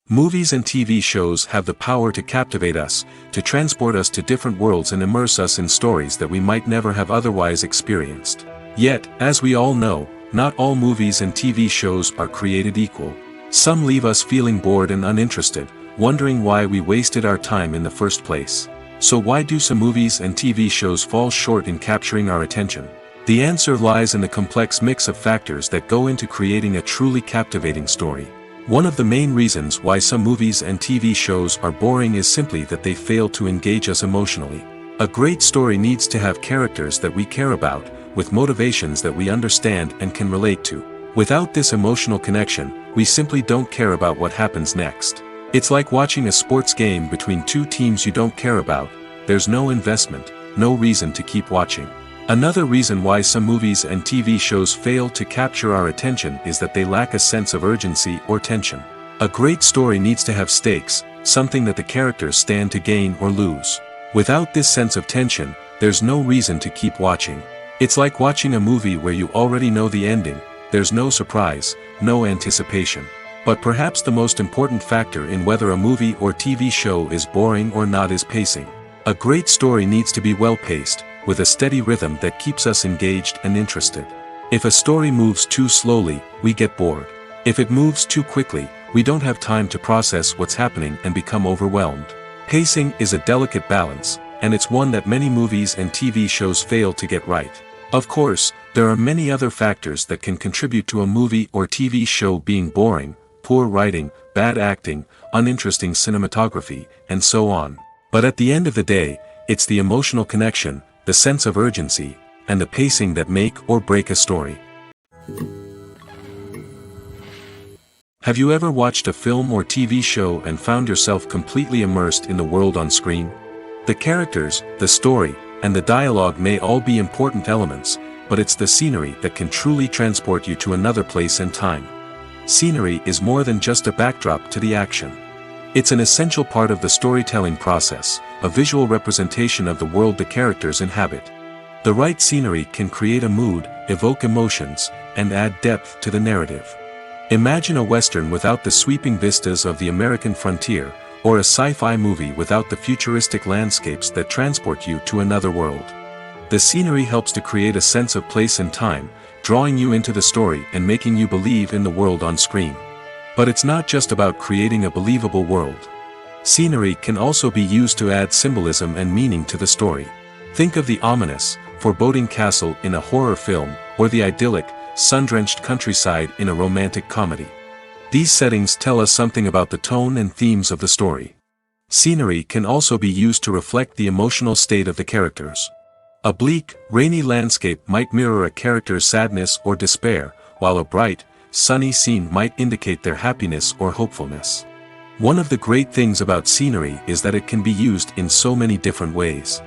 Movies and TV shows have the power to captivate us, to transport us to different worlds and immerse us in stories that we might never have otherwise experienced. Yet, as we all know, not all movies and TV shows are created equal. Some leave us feeling bored and uninterested, wondering why we wasted our time in the first place. So why do some movies and TV shows fall short in capturing our attention? The answer lies in the complex mix of factors that go into creating a truly captivating story. One of the main reasons why some movies and TV shows are boring is simply that they fail to engage us emotionally. A great story needs to have characters that we care about, with motivations that we understand and can relate to. Without this emotional connection, we simply don't care about what happens next. It's like watching a sports game between two teams you don't care about. There's no investment, no reason to keep watching. Another reason why some movies and TV shows fail to capture our attention is that they lack a sense of urgency or tension. A great story needs to have stakes, something that the characters stand to gain or lose. Without this sense of tension, there's no reason to keep watching. It's like watching a movie where you already know the ending. There's no surprise, no anticipation. But perhaps the most important factor in whether a movie or TV show is boring or not is pacing. A great story needs to be well-paced, with a steady rhythm that keeps us engaged and interested. If a story moves too slowly, we get bored. If it moves too quickly, we don't have time to process what's happening and become overwhelmed. Pacing is a delicate balance, and it's one that many movies and TV shows fail to get right. Of course, there are many other factors that can contribute to a movie or TV show being boring: poor writing, bad acting, uninteresting cinematography, and so on. But at the end of the day, it's the emotional connection, the sense of urgency, and the pacing that make or break a story. Have you ever watched a film or TV show and found yourself completely immersed in the world on screen? The characters, the story, and the dialogue may all be important elements, but it's the scenery that can truly transport you to another place and time. Scenery is more than just a backdrop to the action. It's an essential part of the storytelling process, a visual representation of the world the characters inhabit. The right scenery can create a mood, evoke emotions, and add depth to the narrative. Imagine a Western without the sweeping vistas of the American frontier, or a sci-fi movie without the futuristic landscapes that transport you to another world. The scenery helps to create a sense of place and time, drawing you into the story and making you believe in the world on screen. But it's not just about creating a believable world. Scenery can also be used to add symbolism and meaning to the story. Think of the ominous, foreboding castle in a horror film, or the idyllic, sun-drenched countryside in a romantic comedy. These settings tell us something about the tone and themes of the story. Scenery can also be used to reflect the emotional state of the characters. A bleak, rainy landscape might mirror a character's sadness or despair, while a bright, sunny scene might indicate their happiness or hopefulness. One of the great things about scenery is that it can be used in so many different ways.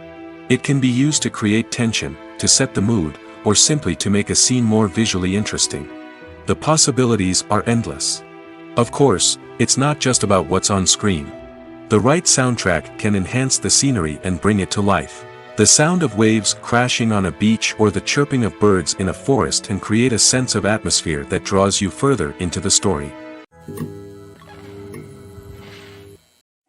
It can be used to create tension, to set the mood, or simply to make a scene more visually interesting. The possibilities are endless. Of course, it's not just about what's on screen. The right soundtrack can enhance the scenery and bring it to life. The sound of waves crashing on a beach or the chirping of birds in a forest can create a sense of atmosphere that draws you further into the story.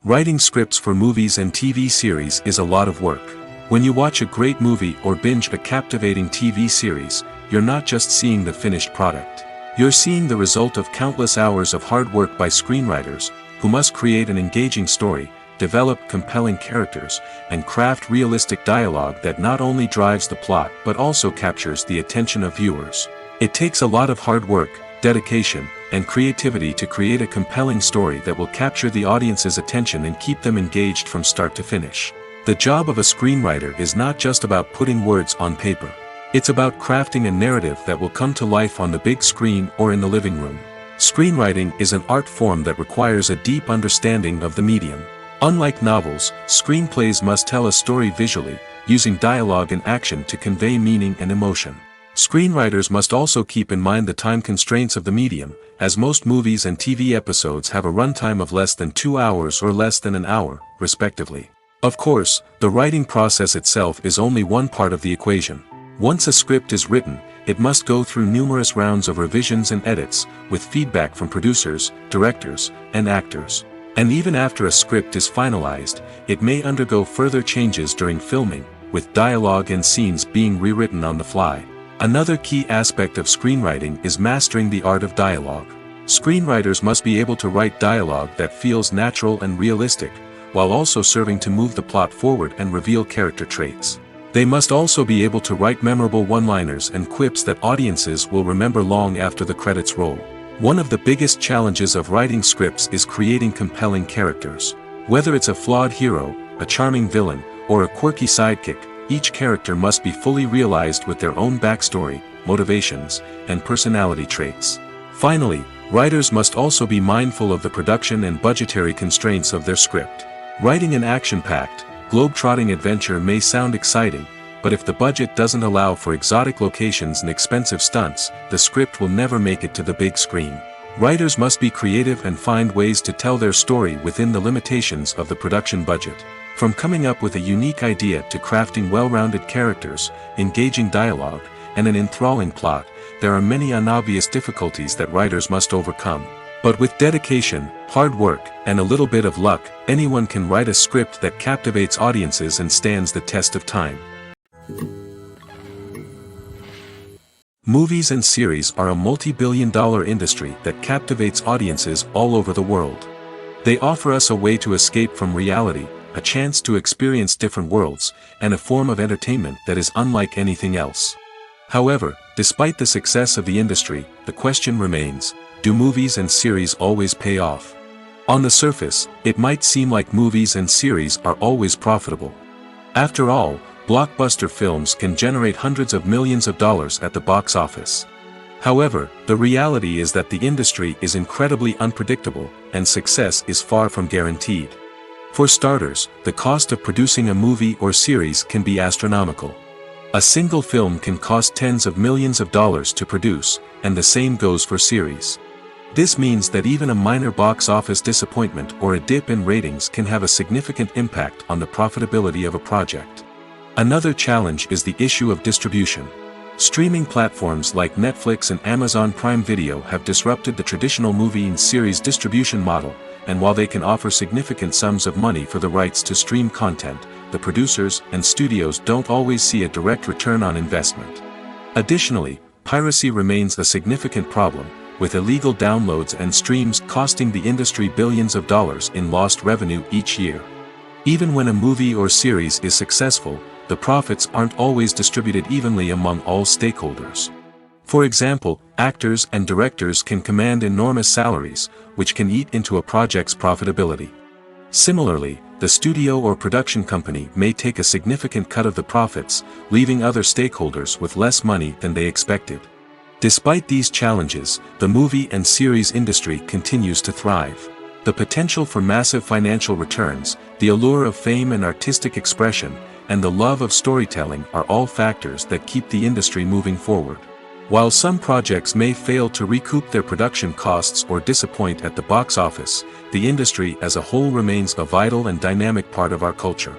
Writing scripts for movies and TV series is a lot of work. When you watch a great movie or binge a captivating TV series, you're not just seeing the finished product. You're seeing the result of countless hours of hard work by screenwriters, who must create an engaging story, develop compelling characters, and craft realistic dialogue that not only drives the plot but also captures the attention of viewers. It takes a lot of hard work, dedication, and creativity to create a compelling story that will capture the audience's attention and keep them engaged from start to finish. The job of a screenwriter is not just about putting words on paper. It's about crafting a narrative that will come to life on the big screen or in the living room. Screenwriting is an art form that requires a deep understanding of the medium. Unlike novels, screenplays must tell a story visually, using dialogue and action to convey meaning and emotion. Screenwriters must also keep in mind the time constraints of the medium, as most movies and TV episodes have a runtime of less than 2 hours or less than an hour, respectively. Of course, the writing process itself is only one part of the equation. Once a script is written, it must go through numerous rounds of revisions and edits, with feedback from producers, directors, and actors. And even after a script is finalized, it may undergo further changes during filming, with dialogue and scenes being rewritten on the fly. Another key aspect of screenwriting is mastering the art of dialogue. Screenwriters must be able to write dialogue that feels natural and realistic, while also serving to move the plot forward and reveal character traits. They must also be able to write memorable one-liners and quips that audiences will remember long after the credits roll. One of the biggest challenges of writing scripts is creating compelling characters. Whether it's a flawed hero, a charming villain, or a quirky sidekick, each character must be fully realized with their own backstory, motivations, and personality traits. Finally, writers must also be mindful of the production and budgetary constraints of their script. Writing an action-packed, globe-trotting adventure may sound exciting, but if the budget doesn't allow for exotic locations and expensive stunts, the script will never make it to the big screen. Writers must be creative and find ways to tell their story within the limitations of the production budget. From coming up with a unique idea to crafting well-rounded characters, engaging dialogue, and an enthralling plot, there are many unobvious difficulties that writers must overcome. But with dedication, hard work, and a little bit of luck, anyone can write a script that captivates audiences and stands the test of time. Movies and series are a multi-billion-dollar industry that captivates audiences all over the world. They offer us a way to escape from reality, a chance to experience different worlds, and a form of entertainment that is unlike anything else. However, despite the success of the industry, the question remains, do movies and series always pay off? On the surface, it might seem like movies and series are always profitable. After all, blockbuster films can generate hundreds of millions of dollars at the box office. However, the reality is that the industry is incredibly unpredictable, and success is far from guaranteed. For starters, the cost of producing a movie or series can be astronomical. A single film can cost tens of millions of dollars to produce, and the same goes for series. This means that even a minor box office disappointment or a dip in ratings can have a significant impact on the profitability of a project. Another challenge is the issue of distribution. Streaming platforms like Netflix and Amazon Prime Video have disrupted the traditional movie and series distribution model, and while they can offer significant sums of money for the rights to stream content, the producers and studios don't always see a direct return on investment. Additionally, piracy remains a significant problem, with illegal downloads and streams costing the industry billions of dollars in lost revenue each year. Even when a movie or series is successful, the profits aren't always distributed evenly among all stakeholders. For example, actors and directors can command enormous salaries, which can eat into a project's profitability. Similarly, the studio or production company may take a significant cut of the profits, leaving other stakeholders with less money than they expected. Despite these challenges, the movie and series industry continues to thrive. The potential for massive financial returns, the allure of fame and artistic expression, and the love of storytelling are all factors that keep the industry moving forward. While some projects may fail to recoup their production costs or disappoint at the box office, the industry as a whole remains a vital and dynamic part of our culture.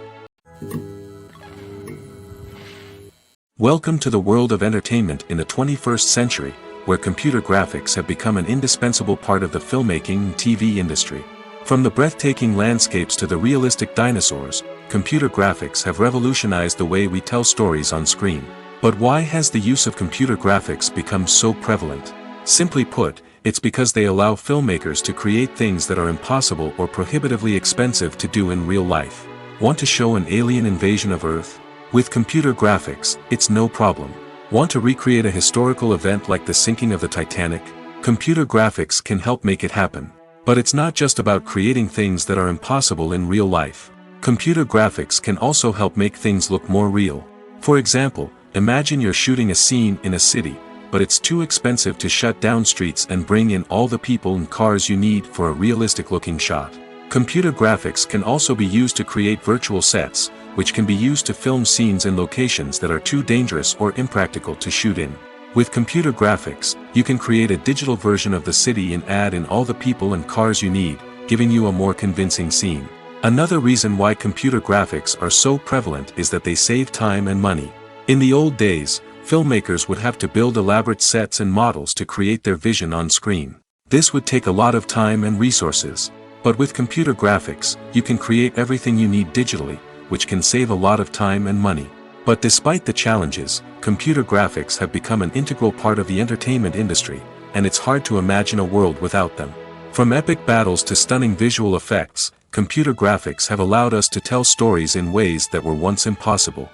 Welcome to the world of entertainment in the 21st century, where computer graphics have become an indispensable part of the filmmaking and TV industry. From the breathtaking landscapes to the realistic dinosaurs, computer graphics have revolutionized the way we tell stories on screen. But why has the use of computer graphics become so prevalent? Simply put, it's because they allow filmmakers to create things that are impossible or prohibitively expensive to do in real life. Want to show an alien invasion of Earth? With computer graphics, it's no problem. Want to recreate a historical event like the sinking of the Titanic? Computer graphics can help make it happen. But it's not just about creating things that are impossible in real life. Computer graphics can also help make things look more real. For example, Imagine you're shooting a scene in a city, but it's too expensive to shut down streets and bring in all the people and cars you need for a realistic-looking shot. Computer graphics can also be used to create virtual sets, which can be used to film scenes in locations that are too dangerous or impractical to shoot in. With computer graphics, you can create a digital version of the city and add in all the people and cars you need, giving you a more convincing scene. Another reason why computer graphics are so prevalent is that they save time and money. In the old days, filmmakers would have to build elaborate sets and models to create their vision on screen. This would take a lot of time and resources. But with computer graphics, you can create everything you need digitally, which can save a lot of time and money. But despite the challenges, computer graphics have become an integral part of the entertainment industry, and it's hard to imagine a world without them. From epic battles to stunning visual effects, computer graphics have allowed us to tell stories in ways that were once impossible.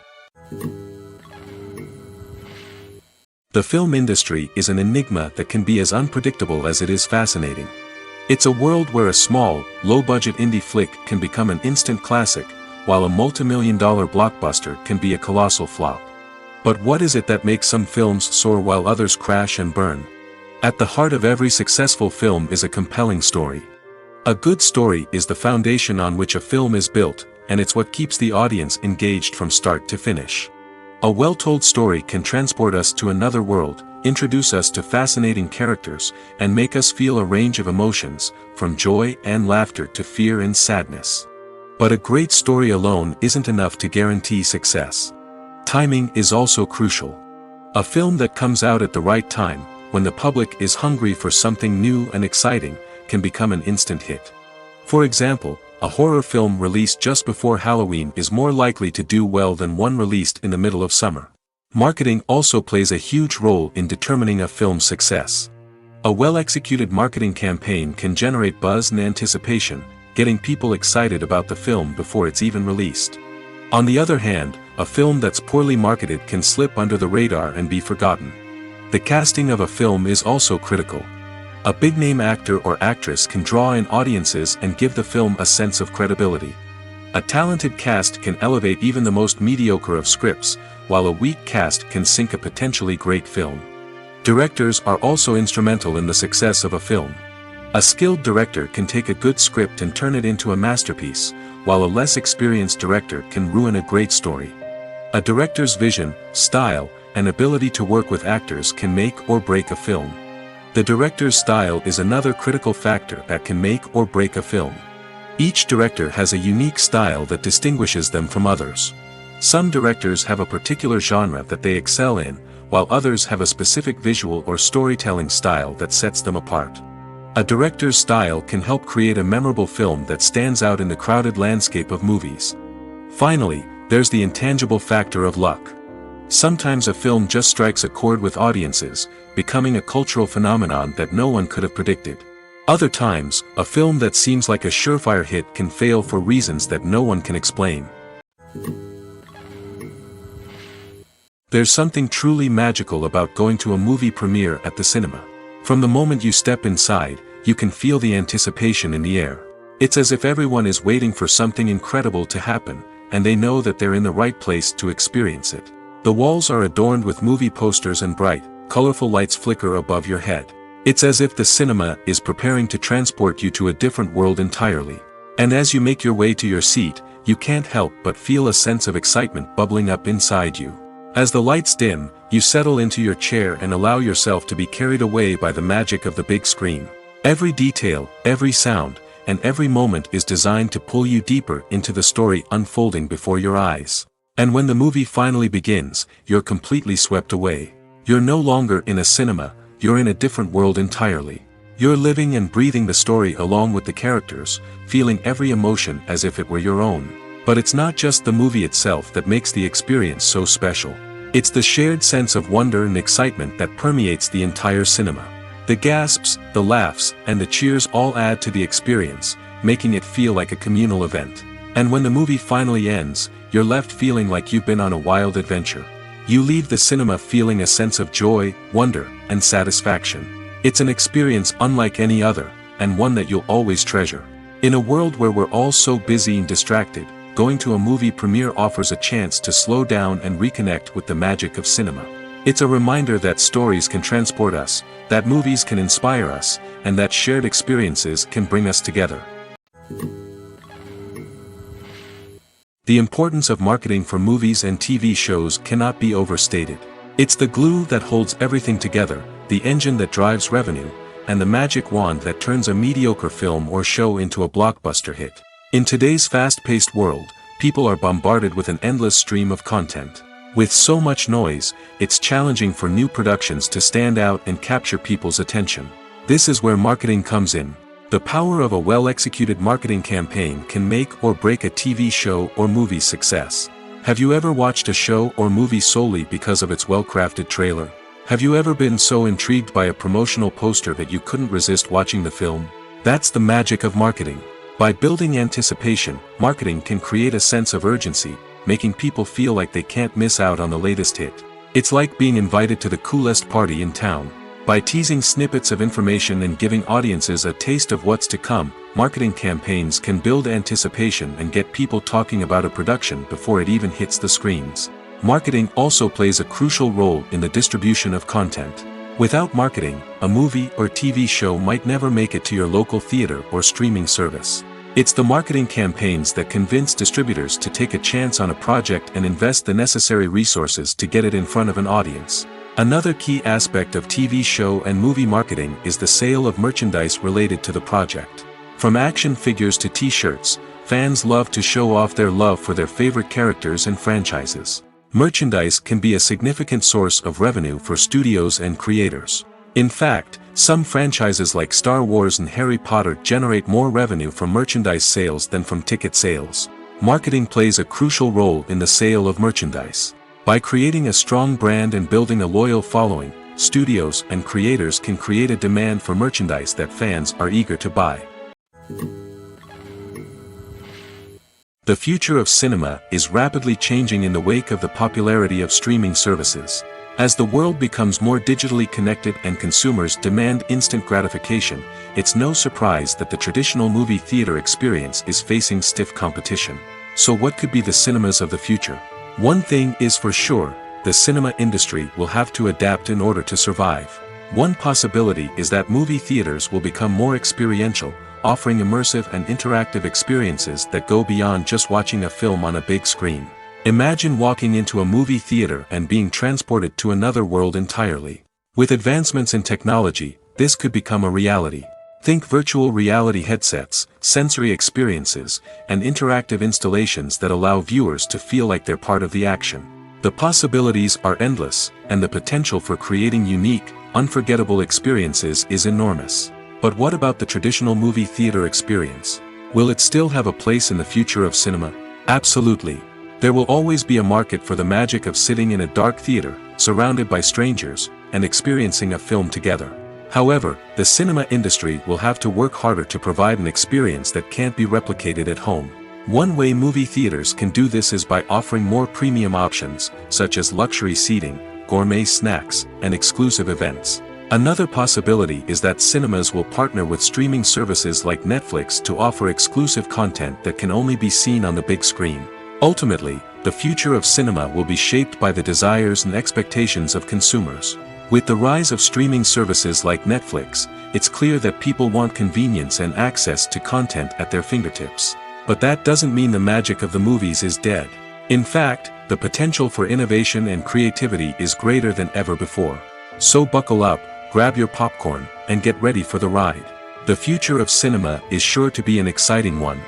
The film industry is an enigma that can be as unpredictable as it is fascinating. It's a world where a small, low-budget indie flick can become an instant classic, while a multi-million-dollar blockbuster can be a colossal flop. But what is it that makes some films soar while others crash and burn? At the heart of every successful film is a compelling story. A good story is the foundation on which a film is built, and it's what keeps the audience engaged from start to finish. A well-told story can transport us to another world, introduce us to fascinating characters, and make us feel a range of emotions, from joy and laughter to fear and sadness. But a great story alone isn't enough to guarantee success. Timing is also crucial. A film that comes out at the right time, when the public is hungry for something new and exciting, can become an instant hit. For example, a horror film released just before Halloween is more likely to do well than one released in the middle of summer. Marketing also plays a huge role in determining a film's success. A well-executed marketing campaign can generate buzz and anticipation, getting people excited about the film before it's even released. On the other hand, a film that's poorly marketed can slip under the radar and be forgotten. The casting of a film is also critical. A big-name actor or actress can draw in audiences and give the film a sense of credibility. A talented cast can elevate even the most mediocre of scripts, while a weak cast can sink a potentially great film. Directors are also instrumental in the success of a film. A skilled director can take a good script and turn it into a masterpiece, while a less experienced director can ruin a great story. A director's vision, style, and ability to work with actors can make or break a film. The director's style is another critical factor that can make or break a film. Each director has a unique style that distinguishes them from others. Some directors have a particular genre that they excel in, while others have a specific visual or storytelling style that sets them apart. A director's style can help create a memorable film that stands out in the crowded landscape of movies. Finally, there's the intangible factor of luck. Sometimes a film just strikes a chord with audiences, becoming a cultural phenomenon that no one could have predicted. Other times, a film that seems like a surefire hit can fail for reasons that no one can explain. There's something truly magical about going to a movie premiere at the cinema. From the moment you step inside, you can feel the anticipation in the air. It's as if everyone is waiting for something incredible to happen, and they know that they're in the right place to experience it. The walls are adorned with movie posters and bright, colorful lights flicker above your head. It's as if the cinema is preparing to transport you to a different world entirely. And as you make your way to your seat, you can't help but feel a sense of excitement bubbling up inside you. As the lights dim, you settle into your chair and allow yourself to be carried away by the magic of the big screen. Every detail, every sound, and every moment is designed to pull you deeper into the story unfolding before your eyes. And when the movie finally begins, you're completely swept away. You're no longer in a cinema, you're in a different world entirely. You're living and breathing the story along with the characters, feeling every emotion as if it were your own. But it's not just the movie itself that makes the experience so special. It's the shared sense of wonder and excitement that permeates the entire cinema. The gasps, the laughs, and the cheers all add to the experience, making it feel like a communal event. And when the movie finally ends, you're left feeling like you've been on a wild adventure. You leave the cinema feeling a sense of joy, wonder, and satisfaction. It's an experience unlike any other, and one that you'll always treasure. In a world where we're all so busy and distracted, going to a movie premiere offers a chance to slow down and reconnect with the magic of cinema. It's a reminder that stories can transport us, that movies can inspire us, and that shared experiences can bring us together. The importance of marketing for movies and TV shows cannot be overstated. It's the glue that holds everything together, the engine that drives revenue, and the magic wand that turns a mediocre film or show into a blockbuster hit. In today's fast-paced world, people are bombarded with an endless stream of content. With so much noise, it's challenging for new productions to stand out and capture people's attention. This is where marketing comes in. The power of a well-executed marketing campaign can make or break a TV show or movie's success. Have you ever watched a show or movie solely because of its well-crafted trailer? Have you ever been so intrigued by a promotional poster that you couldn't resist watching the film? That's the magic of marketing. By building anticipation, marketing can create a sense of urgency, making people feel like they can't miss out on the latest hit. It's like being invited to the coolest party in town. By teasing snippets of information and giving audiences a taste of what's to come, marketing campaigns can build anticipation and get people talking about a production before it even hits the screens. Marketing also plays a crucial role in the distribution of content. Without marketing, a movie or TV show might never make it to your local theater or streaming service. It's the marketing campaigns that convince distributors to take a chance on a project and invest the necessary resources to get it in front of an audience. Another key aspect of TV show and movie marketing is the sale of merchandise related to the project. From action figures to t-shirts, fans love to show off their love for their favorite characters and franchises. Merchandise can be a significant source of revenue for studios and creators. In fact, some franchises like Star Wars and Harry Potter generate more revenue from merchandise sales than from ticket sales. Marketing plays a crucial role in the sale of merchandise. By creating a strong brand and building a loyal following, studios and creators can create a demand for merchandise that fans are eager to buy. The future of cinema is rapidly changing in the wake of the popularity of streaming services. As the world becomes more digitally connected and consumers demand instant gratification, it's no surprise that the traditional movie theater experience is facing stiff competition. So what could be the cinemas of the future? One thing is for sure, the cinema industry will have to adapt in order to survive. One possibility is that movie theaters will become more experiential, offering immersive and interactive experiences that go beyond just watching a film on a big screen. Imagine walking into a movie theater and being transported to another world entirely. With advancements in technology, this could become a reality. Think virtual reality headsets, sensory experiences, and interactive installations that allow viewers to feel like they're part of the action. The possibilities are endless, and the potential for creating unique, unforgettable experiences is enormous. But what about the traditional movie theater experience? Will it still have a place in the future of cinema? Absolutely. There will always be a market for the magic of sitting in a dark theater, surrounded by strangers, and experiencing a film together. However, the cinema industry will have to work harder to provide an experience that can't be replicated at home. One way movie theaters can do this is by offering more premium options, such as luxury seating, gourmet snacks, and exclusive events. Another possibility is that cinemas will partner with streaming services like Netflix to offer exclusive content that can only be seen on the big screen. Ultimately, the future of cinema will be shaped by the desires and expectations of consumers. With the rise of streaming services like Netflix, it's clear that people want convenience and access to content at their fingertips. But that doesn't mean the magic of the movies is dead. In fact, the potential for innovation and creativity is greater than ever before. So buckle up, grab your popcorn, and get ready for the ride. The future of cinema is sure to be an exciting one.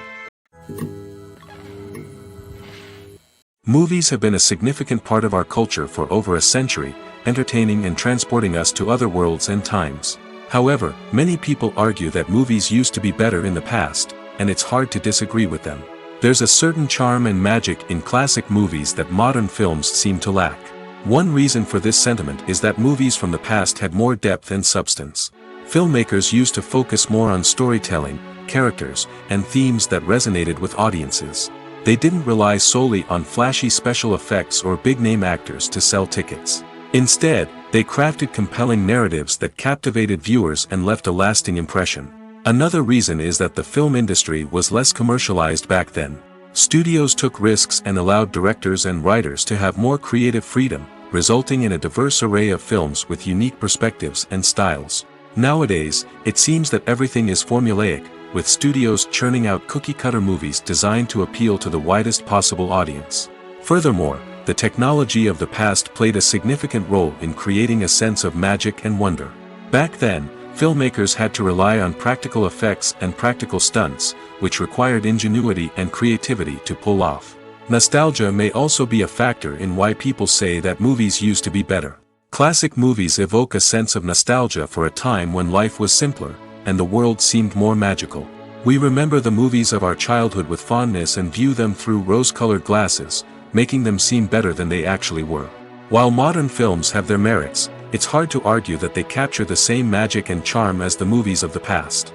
Movies have been a significant part of our culture for over a century, entertaining and transporting us to other worlds and times. However, many people argue that movies used to be better in the past, and it's hard to disagree with them. There's a certain charm and magic in classic movies that modern films seem to lack. One reason for this sentiment is that movies from the past had more depth and substance. Filmmakers used to focus more on storytelling, characters, and themes that resonated with audiences. They didn't rely solely on flashy special effects or big-name actors to sell tickets. Instead, they crafted compelling narratives that captivated viewers and left a lasting impression. Another reason is that the film industry was less commercialized back then. Studios took risks and allowed directors and writers to have more creative freedom, resulting in a diverse array of films with unique perspectives and styles. Nowadays, it seems that everything is formulaic, with studios churning out cookie-cutter movies designed to appeal to the widest possible audience. Furthermore, the technology of the past played a significant role in creating a sense of magic and wonder. Back then, filmmakers had to rely on practical effects and practical stunts, which required ingenuity and creativity to pull off. Nostalgia may also be a factor in why people say that movies used to be better. Classic movies evoke a sense of nostalgia for a time when life was simpler, and the world seemed more magical. We remember the movies of our childhood with fondness and view them through rose-colored glasses, making them seem better than they actually were. While modern films have their merits, it's hard to argue that they capture the same magic and charm as the movies of the past.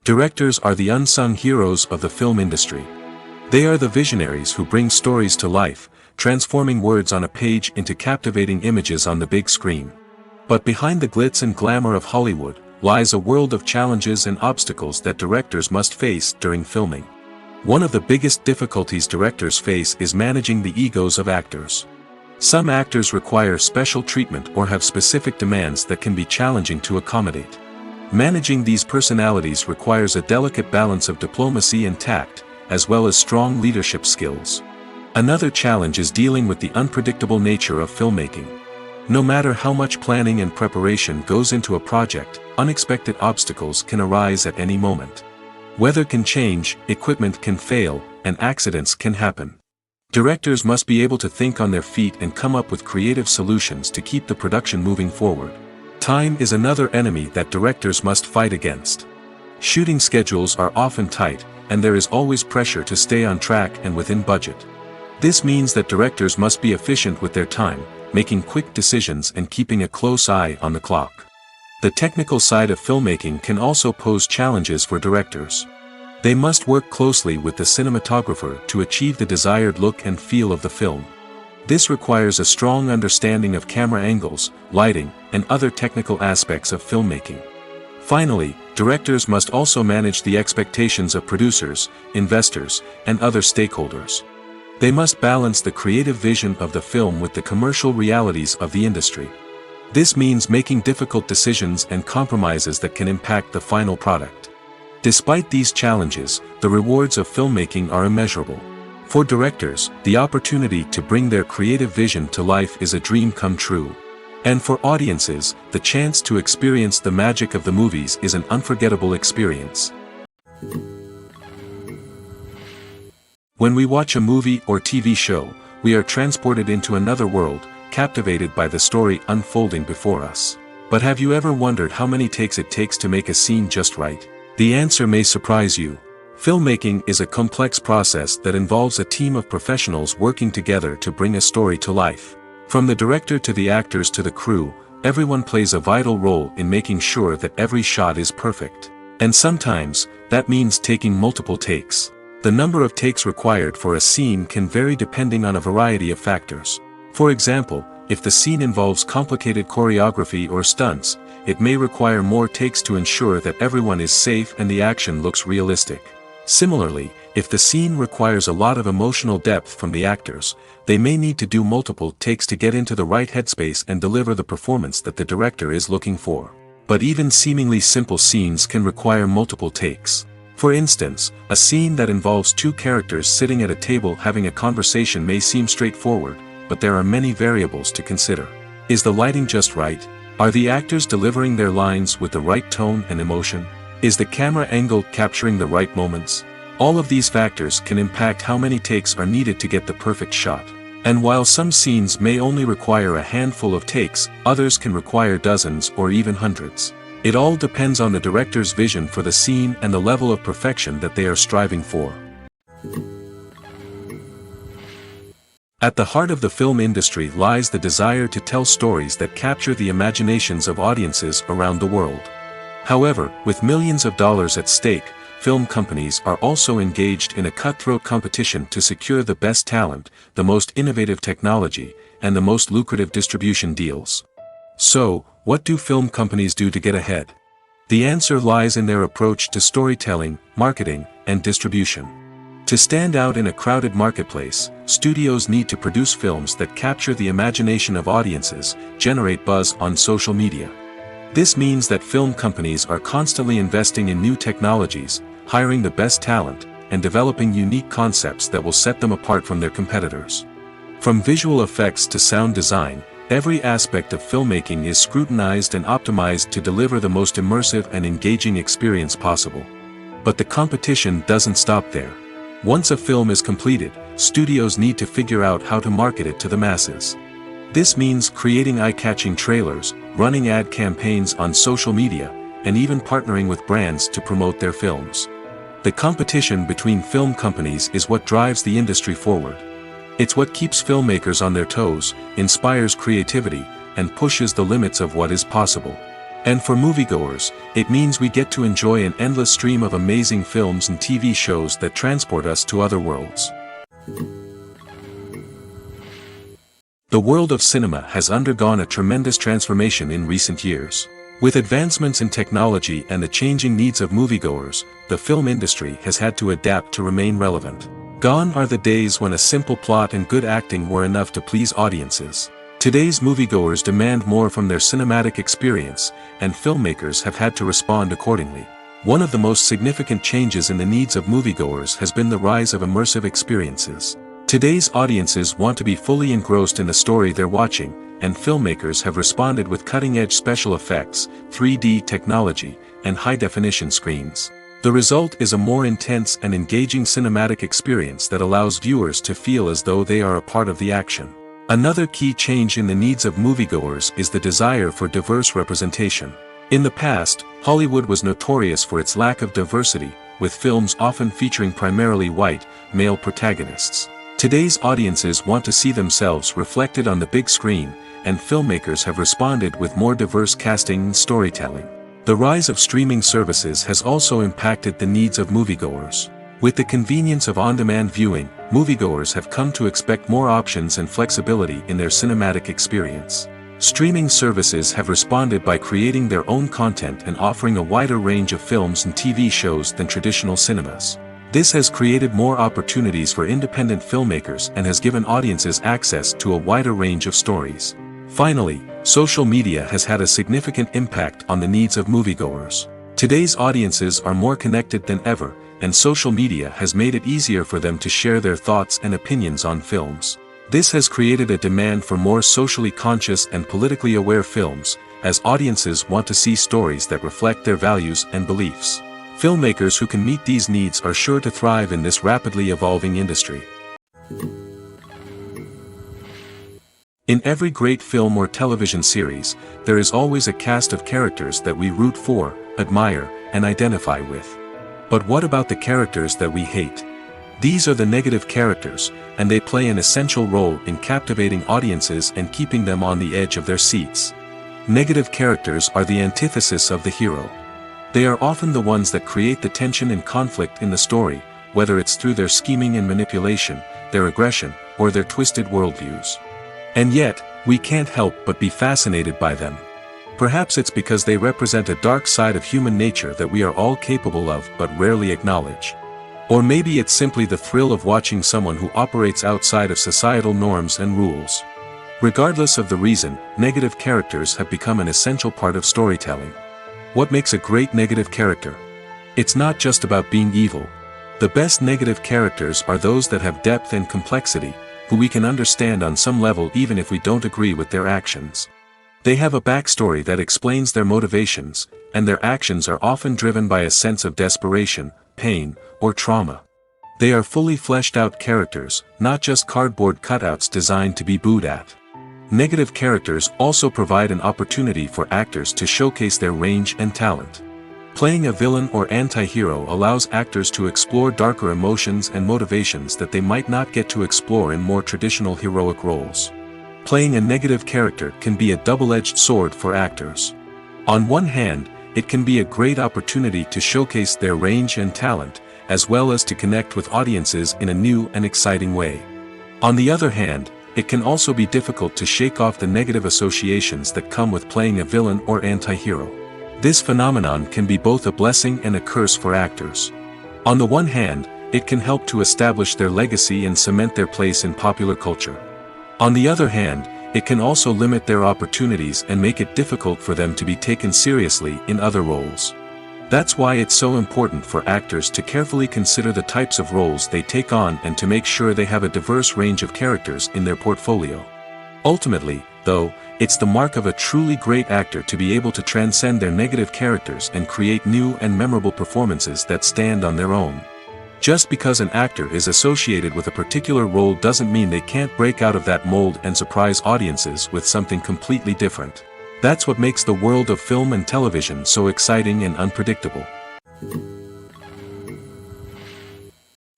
Directors are the unsung heroes of the film industry. They are the visionaries who bring stories to life, transforming words on a page into captivating images on the big screen. But behind the glitz and glamour of Hollywood, lies a world of challenges and obstacles that directors must face during filming. One of the biggest difficulties directors face is managing the egos of actors. Some actors require special treatment or have specific demands that can be challenging to accommodate. Managing these personalities requires a delicate balance of diplomacy and tact, as well as strong leadership skills. Another challenge is dealing with the unpredictable nature of filmmaking. No matter how much planning and preparation goes into a project, unexpected obstacles can arise at any moment. Weather can change, equipment can fail, and accidents can happen. Directors must be able to think on their feet and come up with creative solutions to keep the production moving forward. Time is another enemy that directors must fight against. Shooting schedules are often tight, and there is always pressure to stay on track and within budget. This means that directors must be efficient with their time, making quick decisions and keeping a close eye on the clock. The technical side of filmmaking can also pose challenges for directors. They must work closely with the cinematographer to achieve the desired look and feel of the film. This requires a strong understanding of camera angles, lighting, and other technical aspects of filmmaking. Finally, directors must also manage the expectations of producers, investors, and other stakeholders. They must balance the creative vision of the film with the commercial realities of the industry. This means making difficult decisions and compromises that can impact the final product. Despite these challenges, the rewards of filmmaking are immeasurable. For directors, the opportunity to bring their creative vision to life is a dream come true. And for audiences, the chance to experience the magic of the movies is an unforgettable experience. When we watch a movie or TV show, we are transported into another world, captivated by the story unfolding before us. But have you ever wondered how many takes it takes to make a scene just right? The answer may surprise you. Filmmaking is a complex process that involves a team of professionals working together to bring a story to life. From the director to the actors to the crew, everyone plays a vital role in making sure that every shot is perfect. And sometimes, that means taking multiple takes. The number of takes required for a scene can vary depending on a variety of factors. For example, if the scene involves complicated choreography or stunts, it may require more takes to ensure that everyone is safe and the action looks realistic. Similarly, if the scene requires a lot of emotional depth from the actors, they may need to do multiple takes to get into the right headspace and deliver the performance that the director is looking for. But even seemingly simple scenes can require multiple takes. For instance, a scene that involves two characters sitting at a table having a conversation may seem straightforward, but there are many variables to consider. Is the lighting just right? Are the actors delivering their lines with the right tone and emotion? Is the camera angle capturing the right moments? All of these factors can impact how many takes are needed to get the perfect shot. And while some scenes may only require a handful of takes, others can require dozens or even hundreds. It all depends on the director's vision for the scene and the level of perfection that they are striving for. At the heart of the film industry lies the desire to tell stories that capture the imaginations of audiences around the world. However, with millions of dollars at stake, film companies are also engaged in a cutthroat competition to secure the best talent, the most innovative technology, and the most lucrative distribution deals. So, what do film companies do to get ahead? The answer lies in their approach to storytelling, marketing, and distribution. To stand out in a crowded marketplace, studios need to produce films that capture the imagination of audiences, generate buzz on social media. This means that film companies are constantly investing in new technologies, hiring the best talent, and developing unique concepts that will set them apart from their competitors. From visual effects to sound design, every aspect of filmmaking is scrutinized and optimized to deliver the most immersive and engaging experience possible. But the competition doesn't stop there. Once a film is completed, studios need to figure out how to market it to the masses. This means creating eye-catching trailers, running ad campaigns on social media, and even partnering with brands to promote their films. The competition between film companies is what drives the industry forward. It's what keeps filmmakers on their toes, inspires creativity, and pushes the limits of what is possible. And for moviegoers, it means we get to enjoy an endless stream of amazing films and TV shows that transport us to other worlds. The world of cinema has undergone a tremendous transformation in recent years. With advancements in technology and the changing needs of moviegoers, the film industry has had to adapt to remain relevant. Gone are the days when a simple plot and good acting were enough to please audiences. Today's moviegoers demand more from their cinematic experience, and filmmakers have had to respond accordingly. One of the most significant changes in the needs of moviegoers has been the rise of immersive experiences. Today's audiences want to be fully engrossed in the story they're watching, and filmmakers have responded with cutting-edge special effects, 3D technology, and high-definition screens. The result is a more intense and engaging cinematic experience that allows viewers to feel as though they are a part of the action. Another key change in the needs of moviegoers is the desire for diverse representation. In the past, Hollywood was notorious for its lack of diversity, with films often featuring primarily white, male protagonists. Today's audiences want to see themselves reflected on the big screen, and filmmakers have responded with more diverse casting and storytelling. The rise of streaming services has also impacted the needs of moviegoers. With the convenience of on-demand viewing, moviegoers have come to expect more options and flexibility in their cinematic experience. Streaming services have responded by creating their own content and offering a wider range of films and TV shows than traditional cinemas. This has created more opportunities for independent filmmakers and has given audiences access to a wider range of stories. Finally, social media has had a significant impact on the needs of moviegoers. Today's audiences are more connected than ever, and social media has made it easier for them to share their thoughts and opinions on films. This has created a demand for more socially conscious and politically aware films, as audiences want to see stories that reflect their values and beliefs. Filmmakers who can meet these needs are sure to thrive in this rapidly evolving industry. In every great film or television series, there is always a cast of characters that we root for, admire, and identify with. But what about the characters that we hate? These are the negative characters, and they play an essential role in captivating audiences and keeping them on the edge of their seats. Negative characters are the antithesis of the hero. They are often the ones that create the tension and conflict in the story, whether it's through their scheming and manipulation, their aggression, or their twisted worldviews. And yet, we can't help but be fascinated by them. Perhaps it's because they represent a dark side of human nature that we are all capable of but rarely acknowledge. Or maybe it's simply the thrill of watching someone who operates outside of societal norms and rules. Regardless of the reason, negative characters have become an essential part of storytelling. What makes a great negative character? It's not just about being evil. The best negative characters are those that have depth and complexity, who we can understand on some level even if we don't agree with their actions. They have a backstory that explains their motivations, and their actions are often driven by a sense of desperation, pain, or trauma. They are fully fleshed out characters, not just cardboard cutouts designed to be booed at. Negative characters also provide an opportunity for actors to showcase their range and talent. Playing a villain or anti-hero allows actors to explore darker emotions and motivations that they might not get to explore in more traditional heroic roles. Playing a negative character can be a double-edged sword for actors. On one hand, it can be a great opportunity to showcase their range and talent, as well as to connect with audiences in a new and exciting way. On the other hand, it can also be difficult to shake off the negative associations that come with playing a villain or anti-hero. This phenomenon can be both a blessing and a curse for actors. On the one hand, it can help to establish their legacy and cement their place in popular culture. On the other hand, it can also limit their opportunities and make it difficult for them to be taken seriously in other roles. That's why it's so important for actors to carefully consider the types of roles they take on and to make sure they have a diverse range of characters in their portfolio. Ultimately, though, it's the mark of a truly great actor to be able to transcend their negative characters and create new and memorable performances that stand on their own. Just because an actor is associated with a particular role doesn't mean they can't break out of that mold and surprise audiences with something completely different. That's what makes the world of film and television so exciting and unpredictable.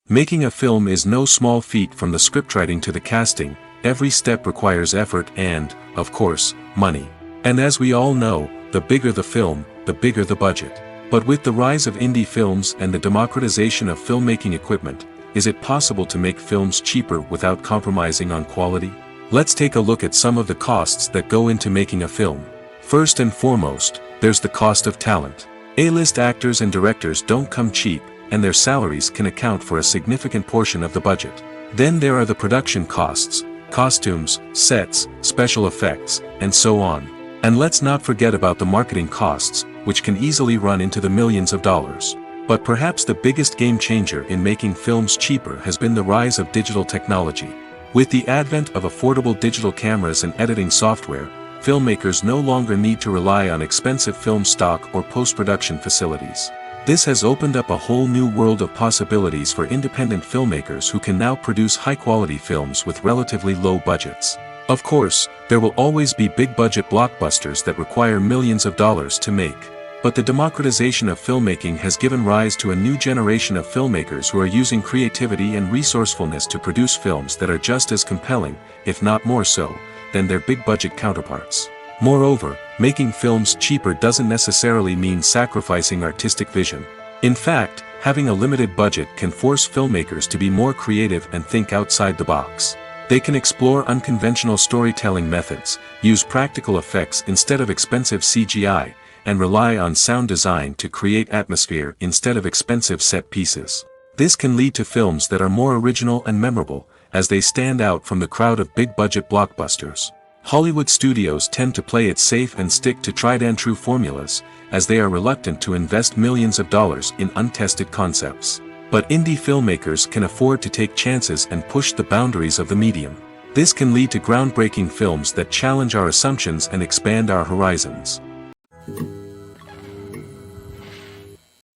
Making a film is no small feat. From the scriptwriting to the casting. Every step requires effort and, of course, money. And as we all know, the bigger the film, the bigger the budget. But with the rise of indie films and the democratization of filmmaking equipment, is it possible to make films cheaper without compromising on quality? Let's take a look at some of the costs that go into making a film. First and foremost, there's the cost of talent. A-list actors and directors don't come cheap, and their salaries can account for a significant portion of the budget. Then there are the production costs, costumes, sets, special effects, and so on. And let's not forget about the marketing costs, which can easily run into the millions of dollars. But perhaps the biggest game changer in making films cheaper has been the rise of digital technology. With the advent of affordable digital cameras and editing software, filmmakers no longer need to rely on expensive film stock or post-production facilities. This has opened up a whole new world of possibilities for independent filmmakers who can now produce high-quality films with relatively low budgets. Of course, there will always be big-budget blockbusters that require millions of dollars to make. But the democratization of filmmaking has given rise to a new generation of filmmakers who are using creativity and resourcefulness to produce films that are just as compelling, if not more so, than their big-budget counterparts. Moreover, making films cheaper doesn't necessarily mean sacrificing artistic vision. In fact, having a limited budget can force filmmakers to be more creative and think outside the box. They can explore unconventional storytelling methods, use practical effects instead of expensive CGI, and rely on sound design to create atmosphere instead of expensive set pieces. This can lead to films that are more original and memorable, as they stand out from the crowd of big-budget blockbusters. Hollywood studios tend to play it safe and stick to tried-and-true formulas, as they are reluctant to invest millions of dollars in untested concepts. But indie filmmakers can afford to take chances and push the boundaries of the medium. This can lead to groundbreaking films that challenge our assumptions and expand our horizons.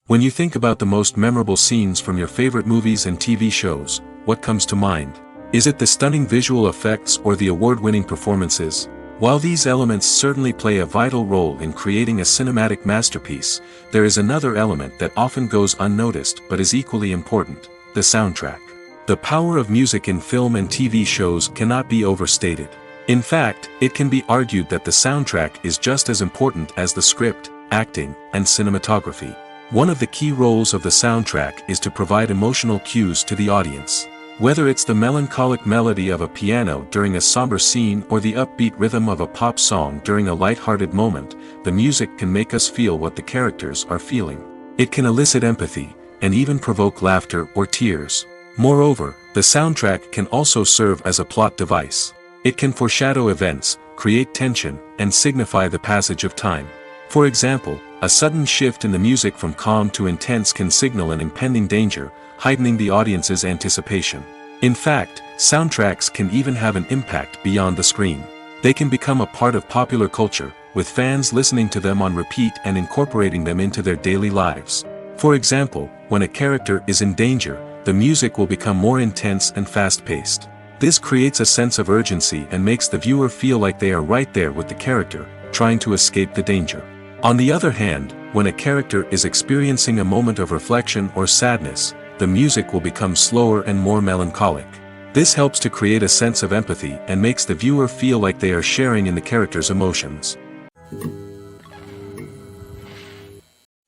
When you think about the most memorable scenes from your favorite movies and TV shows, what comes to mind? Is it the stunning visual effects or the award-winning performances? While these elements certainly play a vital role in creating a cinematic masterpiece, there is another element that often goes unnoticed but is equally important: the soundtrack. The power of music in film and TV shows cannot be overstated. In fact, it can be argued that the soundtrack is just as important as the script, acting, and cinematography. One of the key roles of the soundtrack is to provide emotional cues to the audience. Whether it's the melancholic melody of a piano during a somber scene or the upbeat rhythm of a pop song during a light-hearted moment, the music can make us feel what the characters are feeling. It can elicit empathy, and even provoke laughter or tears. Moreover, the soundtrack can also serve as a plot device. It can foreshadow events, create tension, and signify the passage of time. For example, a sudden shift in the music from calm to intense can signal an impending danger, heightening the audience's anticipation. In fact, soundtracks can even have an impact beyond the screen. They can become a part of popular culture, with fans listening to them on repeat and incorporating them into their daily lives. For example, when a character is in danger, the music will become more intense and fast-paced. This creates a sense of urgency and makes the viewer feel like they are right there with the character, trying to escape the danger. On the other hand, when a character is experiencing a moment of reflection or sadness, the music will become slower and more melancholic. This helps to create a sense of empathy and makes the viewer feel like they are sharing in the character's emotions.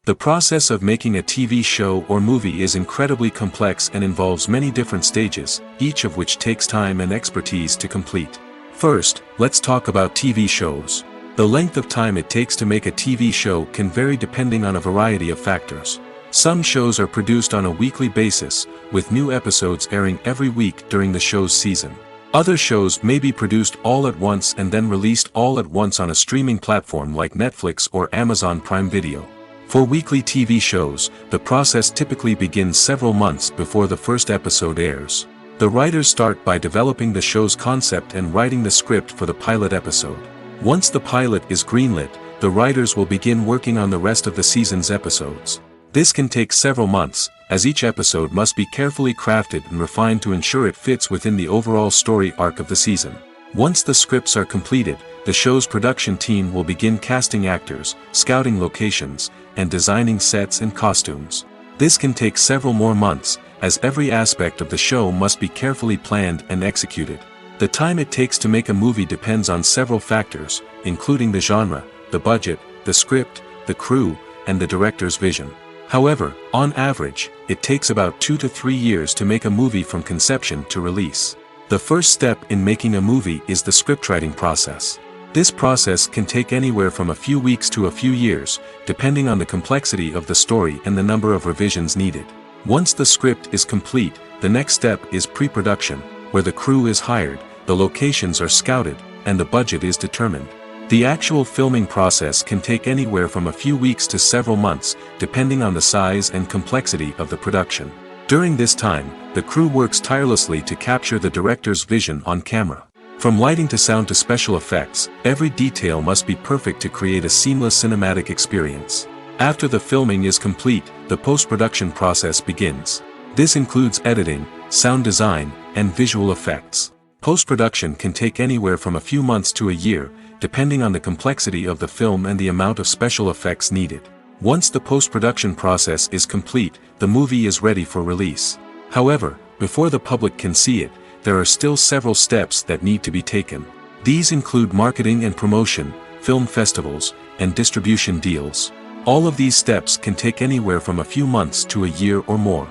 The process of making a TV show or movie is incredibly complex and involves many different stages, each of which takes time and expertise to complete. First, let's talk about TV shows. The length of time it takes to make a TV show can vary depending on a variety of factors. Some shows are produced on a weekly basis, with new episodes airing every week during the show's season. Other shows may be produced all at once and then released all at once on a streaming platform like Netflix or Amazon Prime Video. For weekly TV shows, the process typically begins several months before the first episode airs. The writers start by developing the show's concept and writing the script for the pilot episode. Once the pilot is greenlit, the writers will begin working on the rest of the season's episodes. This can take several months, as each episode must be carefully crafted and refined to ensure it fits within the overall story arc of the season. Once the scripts are completed, the show's production team will begin casting actors, scouting locations, and designing sets and costumes. This can take several more months, as every aspect of the show must be carefully planned and executed. The time it takes to make a movie depends on several factors, including the genre, the budget, the script, the crew, and the director's vision. However, on average, it takes about 2 to 3 years to make a movie from conception to release. The first step in making a movie is the scriptwriting process. This process can take anywhere from a few weeks to a few years, depending on the complexity of the story and the number of revisions needed. Once the script is complete, the next step is pre-production, where the crew is hired, the locations are scouted, and the budget is determined. The actual filming process can take anywhere from a few weeks to several months, depending on the size and complexity of the production. During this time, the crew works tirelessly to capture the director's vision on camera. From lighting to sound to special effects, every detail must be perfect to create a seamless cinematic experience. After the filming is complete, the post-production process begins. This includes editing, sound design, and visual effects. Post-production can take anywhere from a few months to a year, depending on the complexity of the film and the amount of special effects needed. Once the post-production process is complete, the movie is ready for release. However, before the public can see it, there are still several steps that need to be taken. These include marketing and promotion, film festivals, and distribution deals. All of these steps can take anywhere from a few months to a year or more.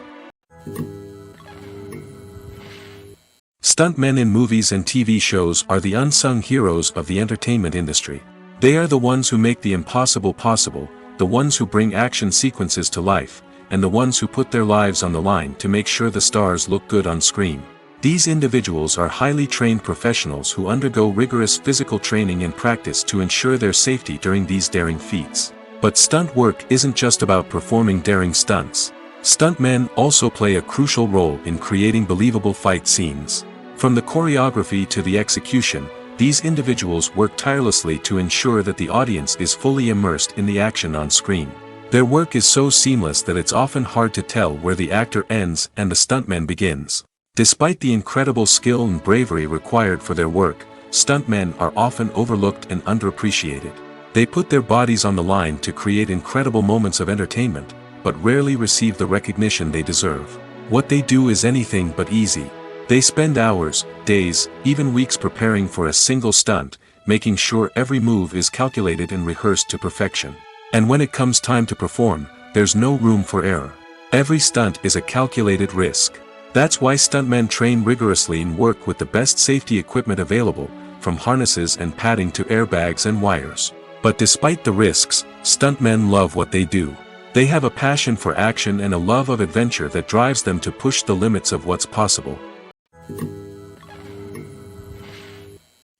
Stuntmen in movies and TV shows are the unsung heroes of the entertainment industry. They are the ones who make the impossible possible, the ones who bring action sequences to life, and the ones who put their lives on the line to make sure the stars look good on screen. These individuals are highly trained professionals who undergo rigorous physical training and practice to ensure their safety during these daring feats. But stunt work isn't just about performing daring stunts. Stuntmen also play a crucial role in creating believable fight scenes. From the choreography to the execution, these individuals work tirelessly to ensure that the audience is fully immersed in the action on screen. Their work is so seamless that it's often hard to tell where the actor ends and the stuntman begins. Despite the incredible skill and bravery required for their work, stuntmen are often overlooked and underappreciated. They put their bodies on the line to create incredible moments of entertainment, but rarely receive the recognition they deserve. What they do is anything but easy. They spend hours, days, even weeks preparing for a single stunt, making sure every move is calculated and rehearsed to perfection. And when it comes time to perform, there's no room for error. Every stunt is a calculated risk. That's why stuntmen train rigorously and work with the best safety equipment available, from harnesses and padding to airbags and wires. But despite the risks, stuntmen love what they do. They have a passion for action and a love of adventure that drives them to push the limits of what's possible.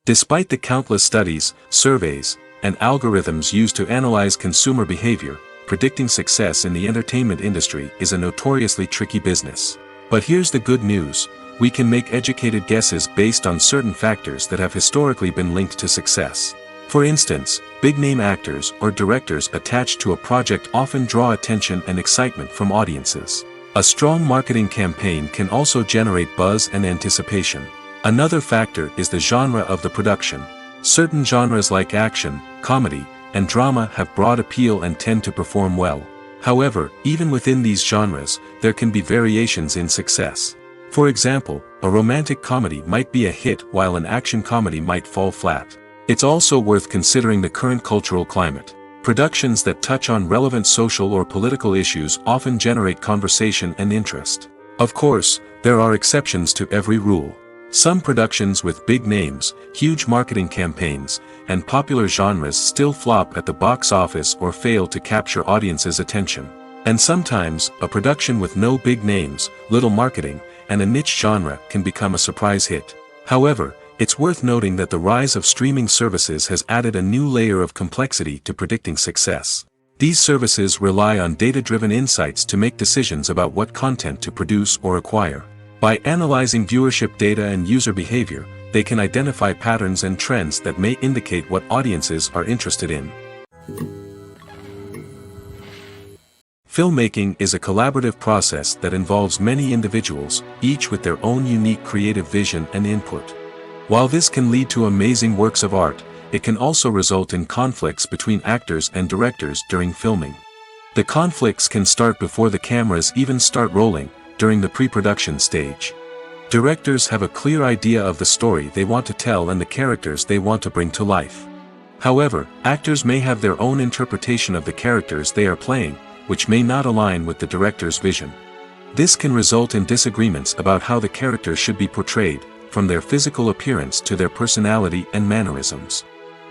Despite the countless studies, surveys, and algorithms used to analyze consumer behavior, predicting success in the entertainment industry is a notoriously tricky business. But here's the good news: we can make educated guesses based on certain factors that have historically been linked to success. For instance, big-name actors or directors attached to a project often draw attention and excitement from audiences. A strong marketing campaign can also generate buzz and anticipation. Another factor is the genre of the production. Certain genres like action, comedy, and drama have broad appeal and tend to perform well. However, even within these genres, there can be variations in success. For example, a romantic comedy might be a hit while an action comedy might fall flat. It's also worth considering the current cultural climate. Productions that touch on relevant social or political issues often generate conversation and interest. Of course, there are exceptions to every rule. Some productions with big names, huge marketing campaigns, and popular genres still flop at the box office or fail to capture audiences' attention. And sometimes, a production with no big names, little marketing, and a niche genre can become a surprise hit. However, it's worth noting that the rise of streaming services has added a new layer of complexity to predicting success. These services rely on data-driven insights to make decisions about what content to produce or acquire. By analyzing viewership data and user behavior, they can identify patterns and trends that may indicate what audiences are interested in. Filmmaking is a collaborative process that involves many individuals, each with their own unique creative vision and input. While this can lead to amazing works of art, it can also result in conflicts between actors and directors during filming. The conflicts can start before the cameras even start rolling, during the pre-production stage. Directors have a clear idea of the story they want to tell and the characters they want to bring to life. However, actors may have their own interpretation of the characters they are playing, which may not align with the director's vision. This can result in disagreements about how the characters should be portrayed, from their physical appearance to their personality and mannerisms.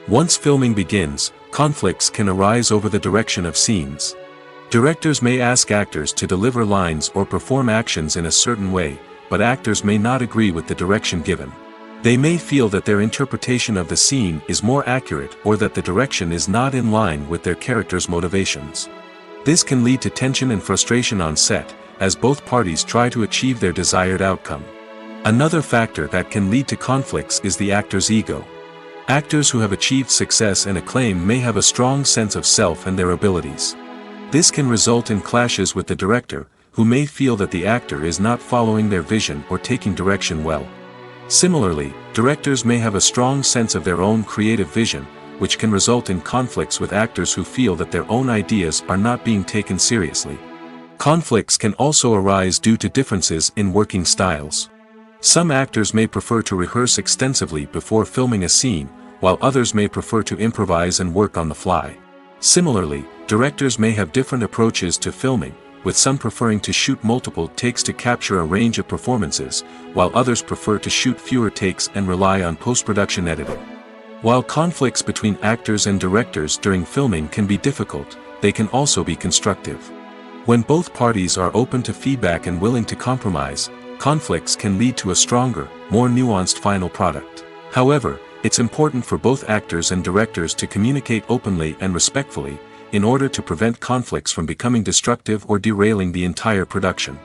Once filming begins, conflicts can arise over the direction of scenes. Directors may ask actors to deliver lines or perform actions in a certain way, but actors may not agree with the direction given. They may feel that their interpretation of the scene is more accurate or that the direction is not in line with their character's motivations. This can lead to tension and frustration on set, as both parties try to achieve their desired outcome. Another factor that can lead to conflicts is the actor's ego. Actors who have achieved success and acclaim may have a strong sense of self and their abilities. This can result in clashes with the director, who may feel that the actor is not following their vision or taking direction well. Similarly, directors may have a strong sense of their own creative vision, which can result in conflicts with actors who feel that their own ideas are not being taken seriously. Conflicts can also arise due to differences in working styles. Some actors may prefer to rehearse extensively before filming a scene, while others may prefer to improvise and work on the fly. Similarly, directors may have different approaches to filming, with some preferring to shoot multiple takes to capture a range of performances, while others prefer to shoot fewer takes and rely on post-production editing. While conflicts between actors and directors during filming can be difficult, they can also be constructive. When both parties are open to feedback and willing to compromise, conflicts can lead to a stronger, more nuanced final product. However, it's important for both actors and directors to communicate openly and respectfully, in order to prevent conflicts from becoming destructive or derailing the entire production.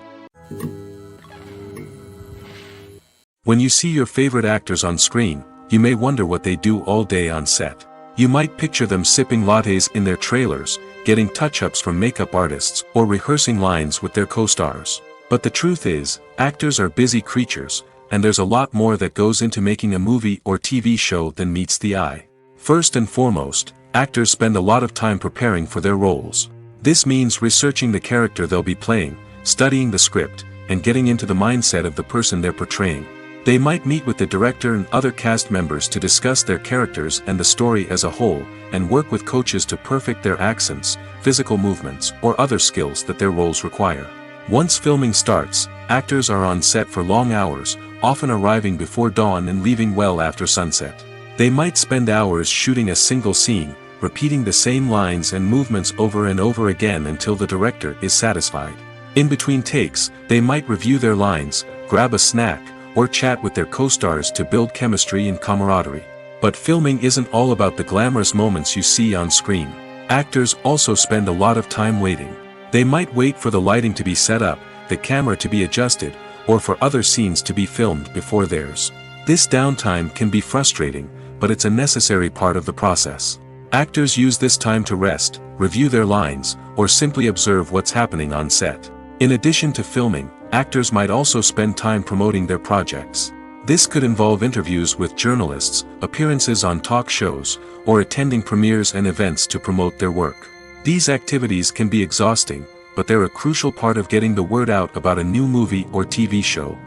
When you see your favorite actors on screen, you may wonder what they do all day on set. You might picture them sipping lattes in their trailers, getting touch-ups from makeup artists, or rehearsing lines with their co-stars. But the truth is, actors are busy creatures, and there's a lot more that goes into making a movie or TV show than meets the eye. First and foremost, actors spend a lot of time preparing for their roles. This means researching the character they'll be playing, studying the script, and getting into the mindset of the person they're portraying. They might meet with the director and other cast members to discuss their characters and the story as a whole, and work with coaches to perfect their accents, physical movements, or other skills that their roles require. Once filming starts, actors are on set for long hours, often arriving before dawn and leaving well after sunset. They might spend hours shooting a single scene, repeating the same lines and movements over and over again until the director is satisfied. In between takes, they might review their lines, grab a snack, or chat with their co-stars to build chemistry and camaraderie. But filming isn't all about the glamorous moments you see on screen. Actors also spend a lot of time waiting. They might wait for the lighting to be set up, the camera to be adjusted, or for other scenes to be filmed before theirs. This downtime can be frustrating, but it's a necessary part of the process. Actors use this time to rest, review their lines, or simply observe what's happening on set. In addition to filming, actors might also spend time promoting their projects. This could involve interviews with journalists, appearances on talk shows, or attending premieres and events to promote their work. These activities can be exhausting, but they're a crucial part of getting the word out about a new movie or TV show.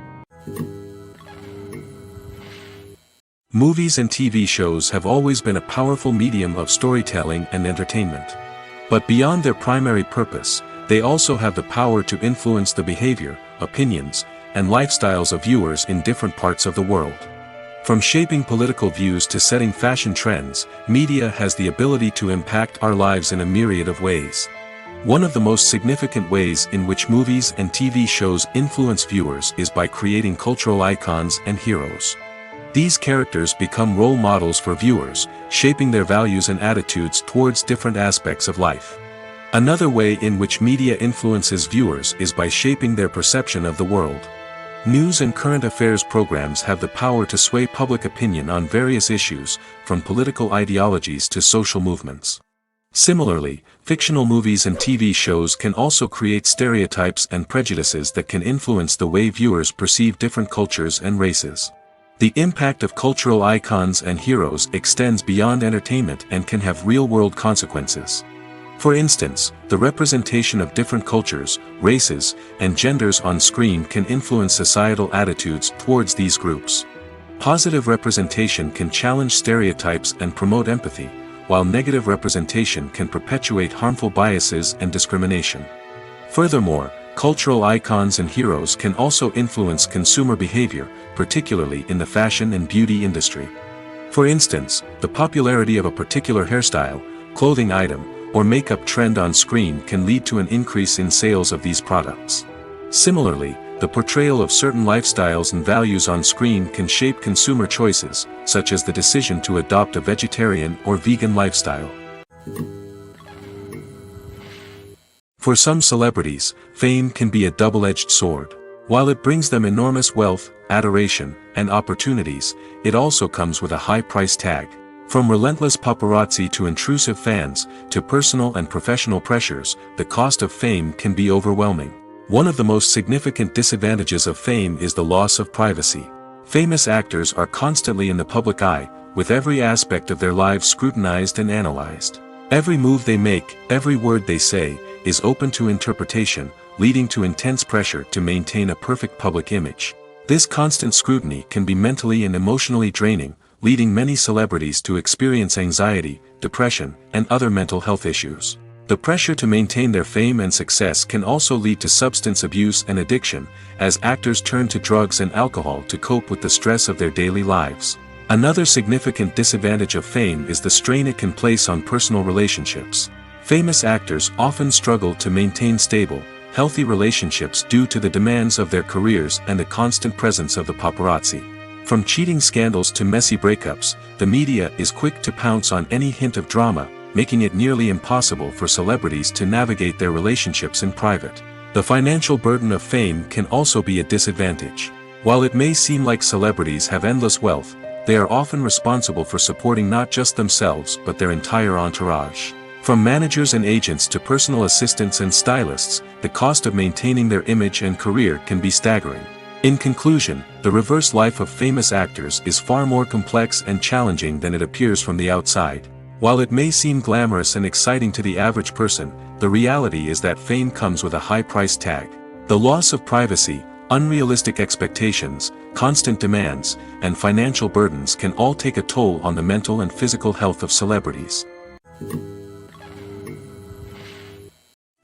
Movies and TV shows have always been a powerful medium of storytelling and entertainment. But beyond their primary purpose, they also have the power to influence the behavior, opinions, and lifestyles of viewers in different parts of the world. From shaping political views to setting fashion trends, media has the ability to impact our lives in a myriad of ways. One of the most significant ways in which movies and TV shows influence viewers is by creating cultural icons and heroes. These characters become role models for viewers, shaping their values and attitudes towards different aspects of life. Another way in which media influences viewers is by shaping their perception of the world. News and current affairs programs have the power to sway public opinion on various issues, from political ideologies to social movements. Similarly, fictional movies and TV shows can also create stereotypes and prejudices that can influence the way viewers perceive different cultures and races. The impact of cultural icons and heroes extends beyond entertainment and can have real-world consequences. For instance, the representation of different cultures, races, and genders on screen can influence societal attitudes towards these groups. Positive representation can challenge stereotypes and promote empathy, while negative representation can perpetuate harmful biases and discrimination. Furthermore, cultural icons and heroes can also influence consumer behavior, particularly in the fashion and beauty industry. For instance, the popularity of a particular hairstyle, clothing item, or makeup trend on screen can lead to an increase in sales of these products. Similarly, the portrayal of certain lifestyles and values on screen can shape consumer choices, such as the decision to adopt a vegetarian or vegan lifestyle. For some celebrities, fame can be a double-edged sword. While it brings them enormous wealth, adoration, and opportunities, it also comes with a high price tag. From relentless paparazzi to intrusive fans, to personal and professional pressures, the cost of fame can be overwhelming. One of the most significant disadvantages of fame is the loss of privacy. Famous actors are constantly in the public eye, with every aspect of their lives scrutinized and analyzed. Every move they make, every word they say, is open to interpretation, leading to intense pressure to maintain a perfect public image. This constant scrutiny can be mentally and emotionally draining, leading many celebrities to experience anxiety, depression, and other mental health issues. The pressure to maintain their fame and success can also lead to substance abuse and addiction, as actors turn to drugs and alcohol to cope with the stress of their daily lives. Another significant disadvantage of fame is the strain it can place on personal relationships. Famous actors often struggle to maintain stable, healthy relationships due to the demands of their careers and the constant presence of the paparazzi. From cheating scandals to messy breakups, the media is quick to pounce on any hint of drama, making it nearly impossible for celebrities to navigate their relationships in private. The financial burden of fame can also be a disadvantage. While it may seem like celebrities have endless wealth, they are often responsible for supporting not just themselves but their entire entourage. From managers and agents to personal assistants and stylists, the cost of maintaining their image and career can be staggering. In conclusion, the reverse life of famous actors is far more complex and challenging than it appears from the outside. While it may seem glamorous and exciting to the average person, the reality is that fame comes with a high price tag. The loss of privacy, unrealistic expectations, constant demands, and financial burdens can all take a toll on the mental and physical health of celebrities.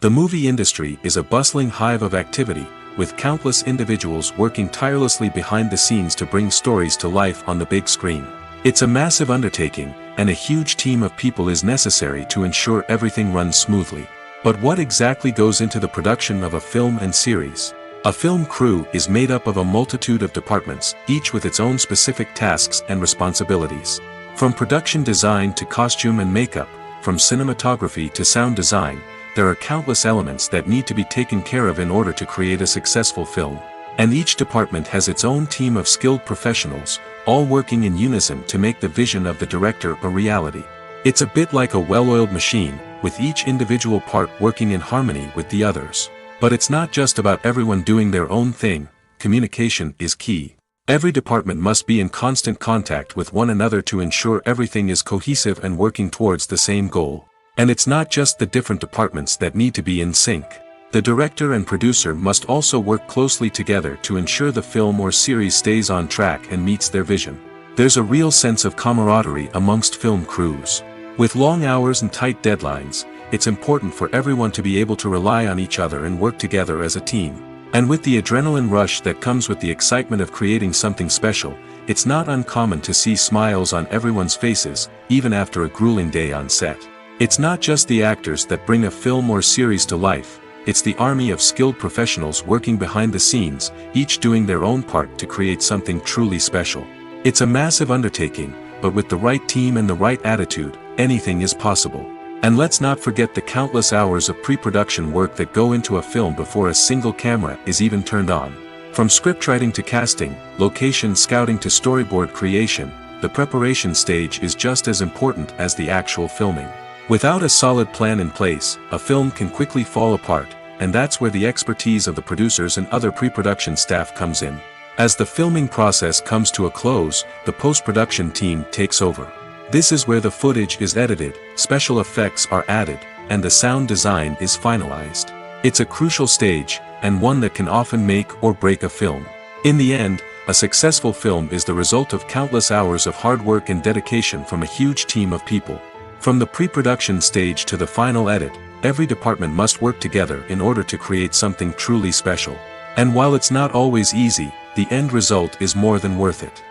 The movie industry is a bustling hive of activity, with countless individuals working tirelessly behind the scenes to bring stories to life on the big screen. It's a massive undertaking, and a huge team of people is necessary to ensure everything runs smoothly. But what exactly goes into the production of a film and series? A film crew is made up of a multitude of departments, each with its own specific tasks and responsibilities. From production design to costume and makeup, from cinematography to sound design, there are countless elements that need to be taken care of in order to create a successful film. And each department has its own team of skilled professionals, all working in unison to make the vision of the director a reality. It's a bit like a well-oiled machine, with each individual part working in harmony with the others. But it's not just about everyone doing their own thing. Communication is key. Every department must be in constant contact with one another to ensure everything is cohesive and working towards the same goal. And it's not just the different departments that need to be in sync. The director and producer must also work closely together to ensure the film or series stays on track and meets their vision. There's a real sense of camaraderie amongst film crews. With long hours and tight deadlines, it's important for everyone to be able to rely on each other and work together as a team. And with the adrenaline rush that comes with the excitement of creating something special, it's not uncommon to see smiles on everyone's faces, even after a grueling day on set. It's not just the actors that bring a film or series to life, it's the army of skilled professionals working behind the scenes, each doing their own part to create something truly special. It's a massive undertaking, but with the right team and the right attitude, anything is possible. And let's not forget the countless hours of pre-production work that go into a film before a single camera is even turned on. From scriptwriting to casting, location scouting to storyboard creation, the preparation stage is just as important as the actual filming. Without a solid plan in place, a film can quickly fall apart, and that's where the expertise of the producers and other pre-production staff comes in. As the filming process comes to a close, the post-production team takes over. This is where the footage is edited, special effects are added, and the sound design is finalized. It's a crucial stage, and one that can often make or break a film. In the end, a successful film is the result of countless hours of hard work and dedication from a huge team of people. From the pre-production stage to the final edit, every department must work together in order to create something truly special. And while it's not always easy, the end result is more than worth it.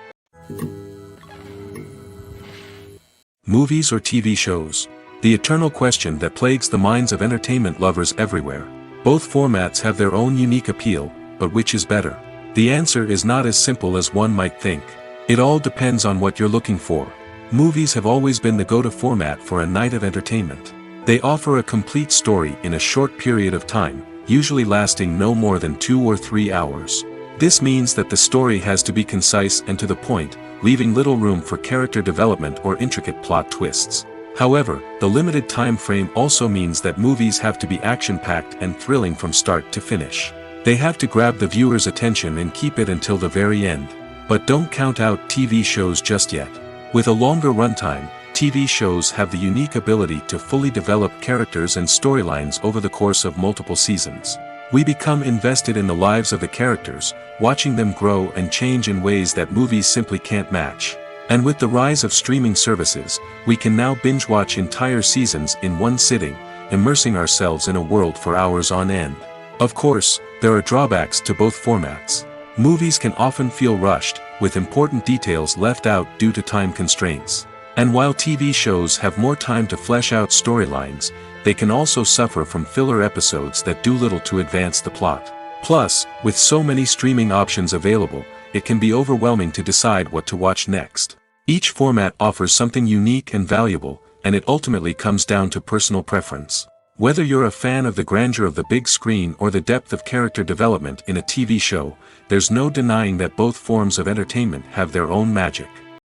Movies or TV shows? The eternal question that plagues the minds of entertainment lovers everywhere. Both formats have their own unique appeal, but which is better? The answer is not as simple as one might think. It all depends on what you're looking for. Movies have always been the go-to format for a night of entertainment. They offer a complete story in a short period of time, usually lasting no more than 2 or 3 hours. This means that the story has to be concise and to the point, leaving little room for character development or intricate plot twists. However, the limited time frame also means that movies have to be action-packed and thrilling from start to finish. They have to grab the viewer's attention and keep it until the very end. But don't count out TV shows just yet. With a longer runtime, TV shows have the unique ability to fully develop characters and storylines over the course of multiple seasons. We become invested in the lives of the characters, watching them grow and change in ways that movies simply can't match. And with the rise of streaming services, we can now binge-watch entire seasons in one sitting, immersing ourselves in a world for hours on end. Of course, there are drawbacks to both formats. Movies can often feel rushed, with important details left out due to time constraints. And while TV shows have more time to flesh out storylines, they can also suffer from filler episodes that do little to advance the plot. Plus, with so many streaming options available, it can be overwhelming to decide what to watch next. Each format offers something unique and valuable, and it ultimately comes down to personal preference. Whether you're a fan of the grandeur of the big screen or the depth of character development in a TV show, there's no denying that both forms of entertainment have their own magic.